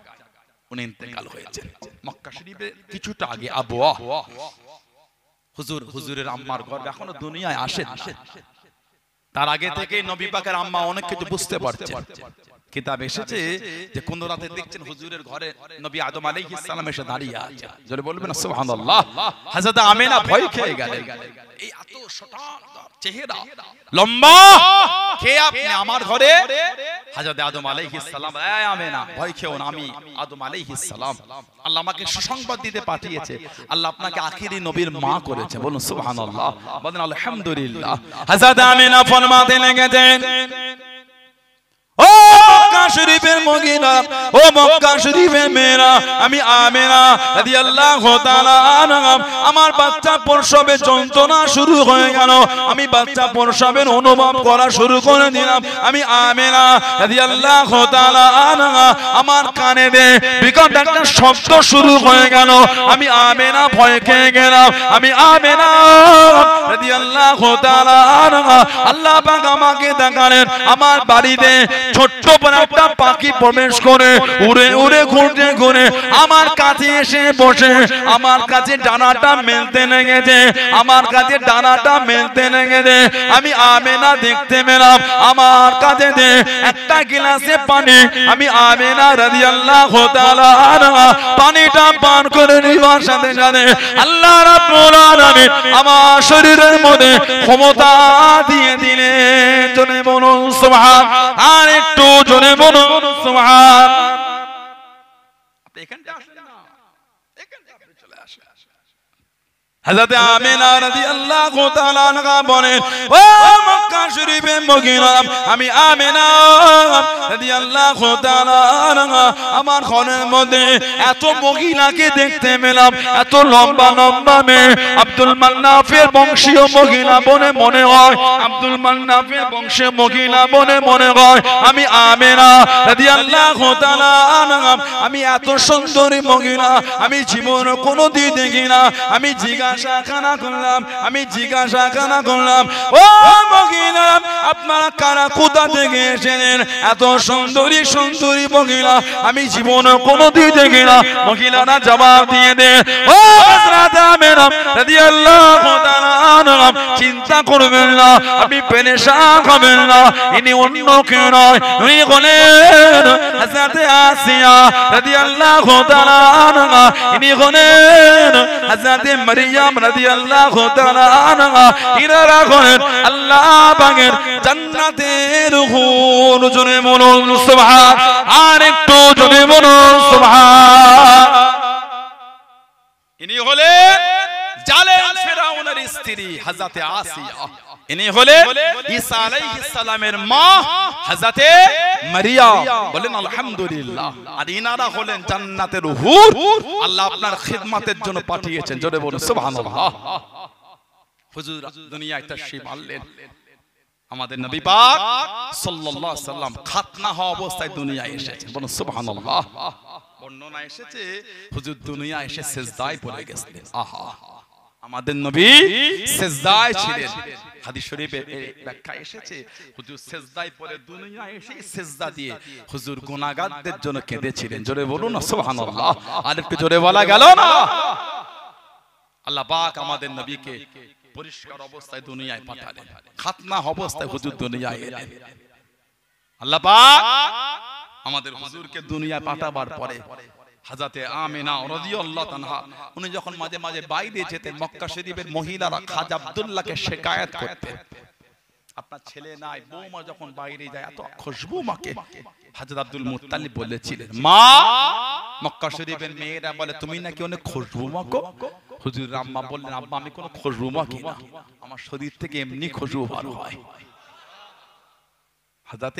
উনি ইন্তেকাল হয়েছে। মক্কা শরীফের কিছুটা আগে আবওয়া। হুজুরের আম্মার গর্ভে এখনো দুনিয়ায় আসেন। তার আগে থেকে নবী পাকের আম্মা অনেক কিছু বুঝতে পারছে। কিতাব এসেছে যে কোন রাতে দেখছেন হুজুরের ঘরে নবী আদম আলাইহিস সালাম এসে দাঁড়িয়ে আছে। জোরে বলবেন সুবহানাল্লাহ। হযরত আমিনা ভয় খেয়ে গেলেন, এই এত শটান চেহারা লম্বা, কে আপনি আমার ঘরে? হযরত আদম আলাইহিস সালাম, এই আমিনা ভয় খেও না, আমি আদম আলাইহিস সালাম। আল্লাহ আমাকে সুসংবাদ দিতে পাঠিয়েছে, আল্লাহ আপনাকে আখিরি নবীর মা করেছে। বলুন সুবহানাল্লাহ, বলেন আলহামদুলিল্লাহ। হযরত আমিনা ফরমাতে লেগেছেন, ও মক্কা শরীফের মহিলা, ও মক্কা শরীফের মেয়েরা, আমি আমিনা রাদিয়াল্লাহু তাআলা আনহা, আমার বাচ্চা প্রসবে যন্ত্রণা শুরু হয়ে গেল, আমি বাচ্চা প্রসবের অনুভব করা শুরু করে দিলাম। আমি আমিনা রাদিয়াল্লাহু তাআলা আনহা, আমার কানে বিকট একটা শব্দ শুরু হয়ে গেল। আমি আমিনা ভয় খেয়ে গেলাম। আমি আমিনা রাদিয়াল্লাহু তাআলা আনহা, আল্লাহ পাক আমাকে দেখালেন আমার বাড়িতে ছোট্ট ছোট্ট একটা পাখি প্রবেশ করে উড়ে উড়ে ঘুরতে ঘুরে আমার কাছে এসে বসে আমার কাছে ডানাটা মেলতে লেগেছে, আমার কাছে ডানাটা মেলতে লেগেছে। আমি আমেনা দেখতে পেলাম আমার কাছে দে একটা গ্লাসে পানি, আমি আমেনা রাদিয়াল্লাহু তাআলা আনহা পানিটা পান করে নেওয়ার সাথে সাথে আল্লাহ রাব্বুল আলামিন আমার শরীরের মধ্যে ক্ষমতা দিয়ে দিলেন। জোরে বলুন সুবহান, আর একটু জোরে বলুন সুবহান। আপনি এখানটা আসেন না, এখানটা আপনি চলে আসেন। হযরত আমিনা রাদিয়াল্লাহু তাআলা আনহা বলেন, ও মক্কা শরীফের মহিলা, আমি আমিনা রাদিয়াল্লাহু তাআলা আনহা আমার ঘরের মধ্যে এত মহিলাকে দেখতে পেলাম, এত লম্বা লম্বা মেয়ে। আব্দুল মান্নাফের বংশীয় মহিলা বনে মনে হয়, আব্দুল মান্নাফের বংশীয় মহিলা বনে মনে হয়। আমি আমিনা রাদিয়াল্লাহু তাআলা আনহা আমি এত সুন্দরী মহিলা আমি জীবনে কোনোদিন দেখি না। আমি জিজ্ঞাসা করলাম, আমি জিজ্ঞাসা করলাম, ও মহিলা আপনারা কারা কোথা থেকে এসেছেন? এত সুন্দরী সুন্দরী মহিলা আমি জীবনে কোনোদিন দেখি না। মহিলারা জবাব দিয়ে দেন, ও হযরত আমিনা রাদিয়াল্লাহু তাআলা আনহা চিন্তা করবেন না, আপনি পেরেশান হবেন না, ইনি অন্য কেউ নয়, উনি হলেন হযরত আসিয়া রাদিয়াল্লাহু তাআলা আনহা, ইনি হলেন হযরত মারইয়াম রাদিয়াল্লাহু তাআলা আনহা। ইনারা হলেন আল্লাহ পাকের জান্নাতের হুর। জোরে বলুন সুবহান, আর একটু জোরে বলুন সুবহান। ইনি হলেন জালেম ফেরাউনের স্ত্রী হযরত আসিয়া, ইনি হলেন ঈসা আলাইহিস সালামের মা হযরত মারিয়াম। বলেন আলহামদুলিল্লাহ। আর ইনারা হলেন জান্নাতের হুর, আল্লাহ আপনার খিদমতের জন্য পাঠিয়েছেন। জোরে বলুন সুবহানাল্লাহ। হুজুর দুনিয়ায় তাশরীফ আনলেন, আমাদের নবী পাক সাল্লাল্লাহু আলাইহি সাল্লাম খাতনা হওয়া অবস্থায় দুনিয়ায় এসেছেন। বলুন সুবহানাল্লাহ। বর্ণনা এসেছে হুজুর দুনিয়ায় এসে সিজদায় পড়ে গেছিলেন। আহা, আমাদের নবী সিজদায় ছিলেন। হাদিস শরীফে ব্যাখ্যা এসেছে হুজুর সিজদায় পড়ে দুনিয়ায় এসে সিজদা দিয়ে হুজুর গুনাহগারদের জন্য কেঁদেছিলেন। জোরে বলুন না সুবহানাল্লাহ। আর একটু জোরে বলা গেল না? আল্লাহ পাক আমাদের নবীকে পরিষ্কার অবস্থায় দুনিয়ায় পাঠালেন, খাতনা অবস্থায় হুজুর দুনিয়ায় এলেন। আল্লাহ পাক আমাদের হুজুরকে দুনিয়ায় পাঠাবার পরে হযরত আমিনা রাদিয়াল্লাহু তাআলা উনি যখন মাঝে মাঝে বাইরে যেতেন, মক্কা শরীফের মহিলারা খাজা আব্দুল্লাহকে শিকায়াত করতেন, আপনার ছেলে নাই, বৌমা যখন বাইরে যায় এত খুশবু মাকে। হযরত আব্দুল মুত্তালিব বলেছিলেন, মা মক্কা শরীফের মেয়েরা বলে তুমি নাকি অনেক খুশবু মাখো। হুজুর আম্মা বললেন, আব্বা আমি কোনো খুশবু মাখি না, আমার শরীর থেকে এমনি খুশবু বার হয়। হযরত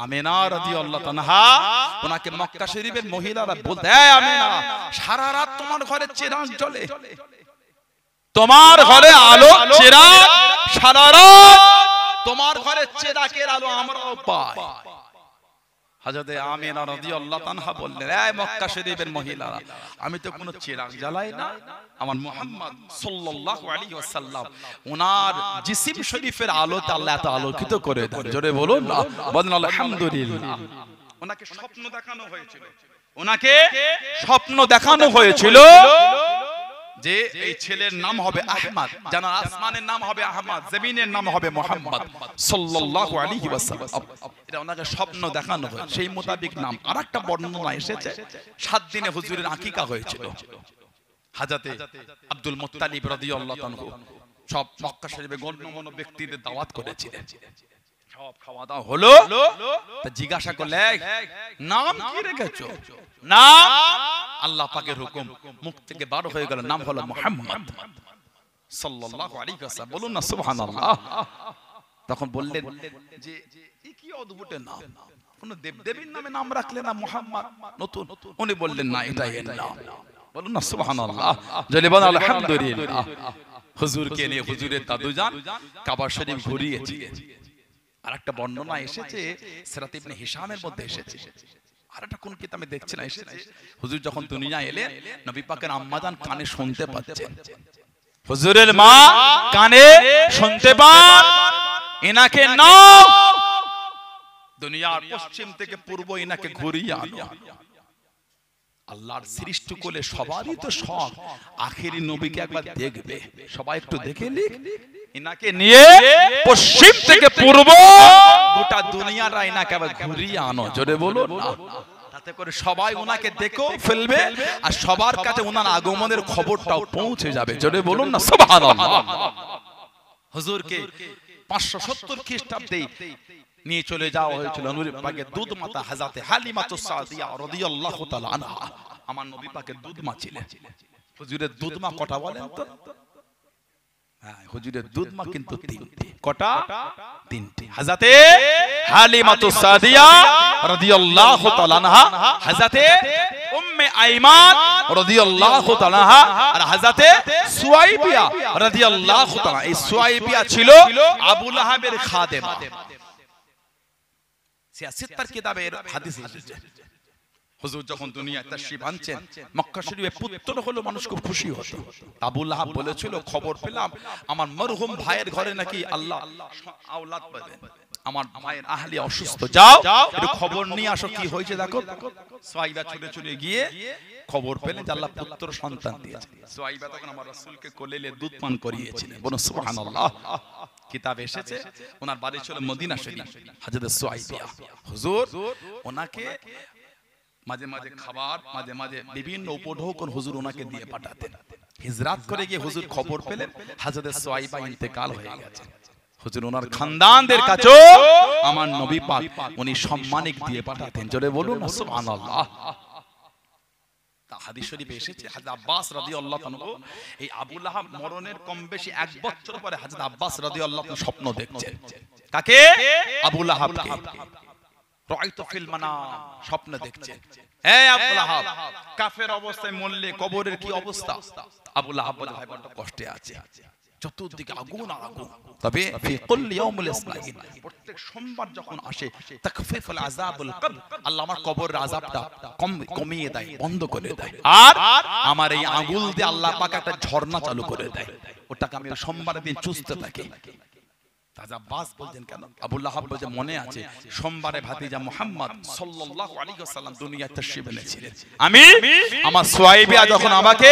আমিনা রাদিয়াল্লাহু তাআলা ওনাকে মক্কা শরীফের মহিলারা বলতে, এই আমিনা সারা রাত তোমার ঘরে চিরাগ জ্বলে, তোমার ঘরে আলো চিরাগ, সারা রাত তোমার ঘরে চিরাগের আলো আমরাও পাই। হযরত আমিনা রাদিয়াল্লাহু তাআলা বললেন, এই মক্কা শরীফের মহিলারা আমি তো কোনো চিরাগ জ্বালাই না, আমার মুহাম্মদ সাল্লাল্লাহু আলাইহি ওয়াসাল্লাম ওনার জিসিম শরীফের আলোতে আল্লাহ এত আলোকিত করে দেন। জোরে বলুন না, বলেন আলহামদুলিল্লাহ। ওনাকে স্বপ্ন দেখানো হয়েছিল, ওনাকে স্বপ্ন দেখানো হয়েছিল যে এই ছেলের নাম হবে আহমদ, জানার আসমানের নাম হবে আহমদ, জমিনের নাম হবে মুহাম্মদ সাল্লাল্লাহু আলাইহি ওয়াসাল্লাম। এটা ওনাকে স্বপ্ন দেখানো হয়, সেই মোতাবেক নাম। আরেকটা বর্ণনা এসেছে 7 দিনে হুজুরের আকিকা হয়েছিল। হযরত আব্দুল মুত্তালিব রাদিয়াল্লাহু আনহু সব মক্কা শরীফে গণ্যমান্য ব্যক্তিদের দাওয়াত করেছিলেন। সব খাওয়া দাওয়া হলো, তা জিজ্ঞাসা করলে নাম কি রেখেছো? নাম আল্লাহ পাকের হুকুম মুখ থেকে বার হয়ে গেল, নাম হলো মুহাম্মদ সাল্লাল্লাহু আলাইহি ওয়াসাল্লাম। বলুন না সুবহানাল্লাহ। তখন বললেন যে এই কি অদ্ভুত নাম, কোন দেবদেবীর নামে নাম রাখলে না মুহাম্মদ নতুন? উনি বললেন না, এটাই এর নাম। বলুন না সুবহানাল্লাহ। জলে বলেন আলহামদুলিল্লাহ। হুজুরকে নিয়ে হুজুরের দাদু যান কাবা শরীফ ঘুরিয়েছে। আরেকটা বর্ণনা এসেছে সিরাত ইবনে হিশামের মধ্যে এসেছে। আরেকটা কোন কিতাবে দেখছি না এসেছে, হুজুর যখন দুনিয়ায় এলেন নবী পাকের আম্মা জান কানে শুনতে পাচ্ছেন, হুজুরের মা কানে শুনতে পান, এনাকে নাও দুনিয়ার পশ্চিম থেকে পূর্ব ইনাকে ঘুরিয়ে আনো। আল্লাহর সৃষ্টি কোলে সবারই তো শখ আখেরি নবীকে একবার দেখবে, সবাই একটু দেখে নিক। ইনাকে নিয়ে পশ্চিম থেকে পূর্ব গোটা দুনিয়াটা ইনাকে আবার ঘুরিয়ে আনো, জোরে বলুন না। তাতে করে সবাই ওনাকে দেখেও ফেলবে আর সবার কাছে ওনার আগমনের খবরটাও পৌঁছে যাবে, জোরে বলুন না সুবহানাল্লাহ। হুজুরকে 570 খ্রিস্টাব্দে নিয়ে চলে যাওয়া হয়েছিল নবী পাকের দুধ মাতা হযরতে হালিমাতুস সাদিয়া রাদিয়াল্লাহু তাআলা আনহা। আমার নবী পাকের দুধ মা ছিলেন। হুজুরের দুধ মা কটা বলেন তো? হ্যাঁ, হুজুরের দুধ মা কিন্তু তিনটি। কটা? তিনটি। হযরতে হালিমাতুস সাদিয়া রাদিয়াল্লাহু তাআলা আনহা, হযরতে উম্মে আইমান রাদিয়াল্লাহু তাআলা আনহা আর হযরতে সুয়াইবিয়া রাদিয়াল্লাহু তাআলা। এই সুয়াইবিয়া ছিল আবু লাহাবের খাদেমা। সিয়াসিত্তার কিতাবের হাদিস এসেছে হুজুর যখন দুনিয়ায় তাশরীফ আনছেন মক্কা শরীফে পুত্র হলো মানুষ খুব খুশি হতো। আবু লাহাব বলেছিল খবর পেলাম আমার মরহুম ভাইয়ের ঘরে নাকি আল্লাহ আওলাদ পাবেন, আমার ভাইয়ের আহলি অসুস্থ, যাও একটু খবর নিয়ে আসো কি হয়েছে দেখো। সুয়াইবা ছুটে ছুটে গিয়ে খবর পেলেন যে আল্লাহ পুত্র সন্তান দিয়েছেন। সুয়াইবা তখন আমার রাসূলকে কোলে নিয়ে দুধ পান করিয়েছিলেন, বলুন সুবহানাল্লাহ। কিতাব এসেছে ওনার বাড়ি ছিল মদিনা শরীফ। হযরত সুয়াইবা হুজুর ওনাকে মাঝে মাঝে খাবার, মাঝে মাঝে বিভিন্ন উপঢৌকন হুজুর ওনাকে দিয়ে পাঠাতেন। হিজরাত করে গিয়ে হুজুর খবর পেলেন হযরত সুয়াইবা ইন্তেকাল হয়ে গেছে। হুজুর ওনার খানদানদের কাছে আমার নবী পাক উনি সম্মানিক দিয়ে পাঠাতেন, জোরে বলুন না সুবহানাল্লাহ। হাদিস শরীফে এসেছে হযরত আব্বাস রাদিয়াল্লাহু আনহু এই আবু লাহাব মরণের কম বেশি 1 বছর পরে হযরত আব্বাস রাদিয়াল্লাহু আনহু স্বপ্ন দেখছেন। কাকে? আবু লাহাবকে। রাআইতু ফিল মানাম, স্বপ্ন দেখছেন। হে আবু লাহাব, কাফের অবস্থায় মরলে কবরের কি অবস্থা? আবু লাহাব বলে ভাই বড় কষ্টে আছে, চতুর্দিকে আগুন আর আগুন। তবে ফি কুল্লি ইয়াউমুল ইসলাইন, প্রত্যেক সোমবার যখন আসে তাকফিফুল আযাবুল কবর, আল্লাহ আমার কবরের আযাবটা কমিয়ে দেয়, বন্ধ করে দেয়। আর আমার এই আঙ্গুল দিয়ে আল্লাহ পাক একটা ঝর্ণা চালু করে দেয়, ওটাকে আমি সোমবারের দিন চুষতে থাকি। আব্বাস বলতেন কেন? আবু লাহাব বলতে মনে আছে সোমবারে ভাতিজা মুহাম্মদ সাল্লাল্লাহু আলাইহি ওয়াসাল্লাম দুনিয়াতে তাশরীফ এনেছিলেন। আমি আমার সুয়াইবিয়া যখন আমাকে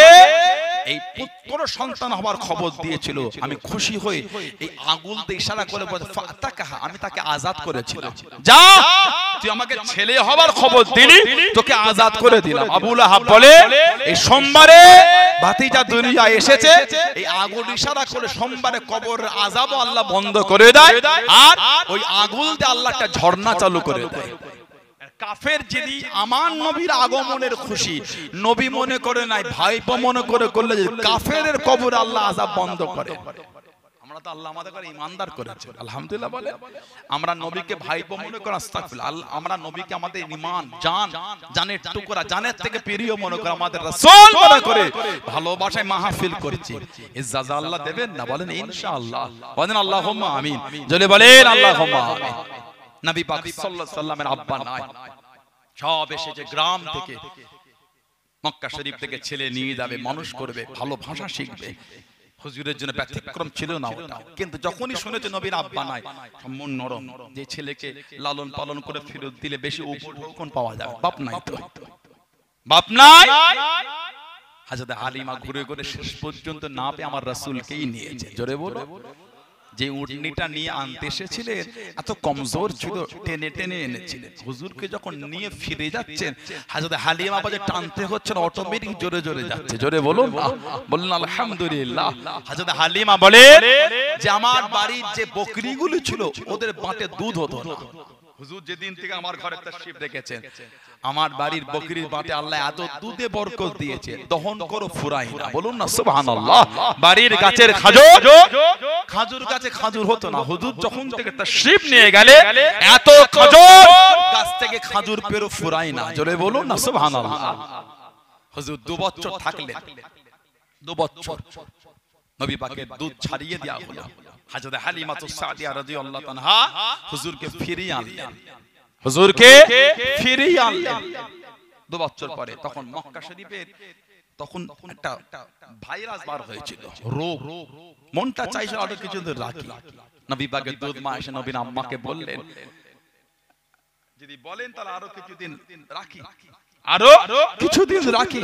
এই পুত্র সন্তান হওয়ার খবর দিয়েছিল আমি খুশি হয়ে এই আঙ্গুল দিয়ে ইশারা করে বলতে ফাতাকাহা, আমি তাকে আজাদ করেছিলাম। যা তুই আমাকে ছেলে হওয়ার খবর দিলি, তোকে আজাদ করে দিলাম। আবু লাহাব বলে এই সোমবারে ভাতিজা দুনিয়া এসেছে, এই আঙ্গুল ইশারা করে সোমবারে কবরের আযাবও আল্লাহ বন্ধ করে দেয় আর ওই আঙ্গুল দিয়ে আল্লাহ একটা ঝর্ণা চালু করে দেয়। কাফের যদি আমার নবীর আগমনের খুশি নবী মনে করে নাই, ভাইপো মনে করে করলে কাফেরের কবর আল্লাহ আযাব বন্ধ করে। আমরা তো আল্লাহ আমাদের করে ইমানদার করেছে আলহামদুলিল্লাহ বলে। আমরা নবীকে ভাইপো মনে করে আস্তাগফিরুল্লাহ, আমরা নবীকে আমাদের ঈমান জান, জানের টুকরা, জানের থেকে প্রিয় মনে করে, আমাদের রাসূল মনে করে ভালোবাসায় মাহফিল করছি। ইজ্জাত আল্লাহ দেবেন না? বলেন ইনশাআল্লাহ, বলেন আল্লাহুম্মা আমিন, জোরে বলেন আল্লাহুম্মা আমিন। নবী পাক সাল্লাল্লাহু আলাইহি সাল্লামের আব্বা নাই, সব এসেছে গ্রাম থেকে, মক্কা শরীফ থেকে ছেলে নিয়ে যাবে, মানুষ করবে, ভালো ভাষা শিখবে। হুজুরের জন্য ব্যতিক্রম ছিল না ওটা, কিন্তু যখনই শুনেছে নবীর আব্বা নাই, মন নরম, যে ছেলেকে লালন পালন করে ফেরত দিলে বেশি উপঢৌকন পাওয়া যায়, বাপ নাই তো, বাপ নাই। হযরত হালিমা ঘুরে ঘুরে শেষ পর্যন্ত না পেয়ে আমার রাসূলকেই নিয়েছে, জোরে বলো। যে উটনিটা নিয়ে আনতে এসেছিলেন এত কমজোর ছিল, টেনে টেনে এনেছিলেন। হুজুরকে যখন নিয়ে ফিরে যাচ্ছেন হযরত হালিমা বাজে টানতে হচ্ছে না, অটোমেটিক জোরে জোরে যাচ্ছে, জোরে বলুন না, বলুন আলহামদুলিল্লাহ। হযরত হালিমা বলে যে আমার বাড়ির যে বকরিগুলো ছিল ওদের বাটে দুধ হতো না। হুজুর যেদিন থেকে আমার ঘরে তাশরীফ রেখেছেন আমার বাড়ির বকরির বাটে আল্লাহ এত দুধে বরকত দিয়েছে, দহন করো ফুরাই না, বলুন না সুবহানাল্লাহ। বাড়ির গাছের খাজুর গাছে খাজুর হতো না, হুজুর যখন থেকে তাশরীফ নিয়ে গেলে এত খাজুর গাছ থেকে খাজুর পেরো ফুরাই না, জোরে বলুন না সুবহানাল্লাহ। হুজুর 2 বছর থাকলেন, 2 বছর নবী পাকের দুধ ছাড়িয়ে দেয়া হলো। হযরত হালিমাতুস সাদিয়া রাদিয়াল্লাহু আনহা হুজুরকে ফিরিয়ে আনলেন, হুজুরকে ফিরিয়ে আনলেন 2 বছর পরে। তখন মক্কা শরীফের তখন একটা ভাইরাস বার হয়েছিল, রোগ। মনটা চাইছিল আরো কিছু দিন রাখি। নবী পাকের দুধ মা এসে নবীর আম্মাকে বললেন যদি বলেন তাহলে আরো কিছুদিন রাখি, আরো কিছুদিন রাখি।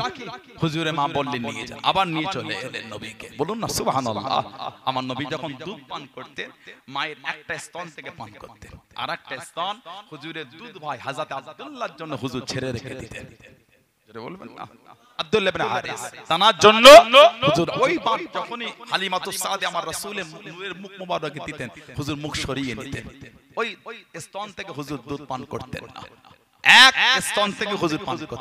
হুজুরে মা বললেন নিয়ে যান, আবার নিয়ে চলে এলেন নবীকে। বলুন না সুবহানাল্লাহ। আমার নবী যখন দুধ পান করতেন, মায়ের একটা স্তন থেকে পান করতেন, আর একটা স্তন হুজুরের দুধ ভাই হযরত আব্দুল্লাহর জন্য হুজুর ছেড়ে রেখে দিতেন। যেটা বলবেন না, আব্দুল্লাহ ইবনে হারিস তানার জন্য হুজুর ওই বাপ যখনই হালিমাতুস সাদিয়া আমার রাসূলের নূরের মুখ মোবারকে দিতেন, হুজুর মুখ সরিয়ে নিতেন। ওই স্তন থেকে হুজুর দুধ পান করতেন না, এক স্তন থেকে হুজুর পান করতেন।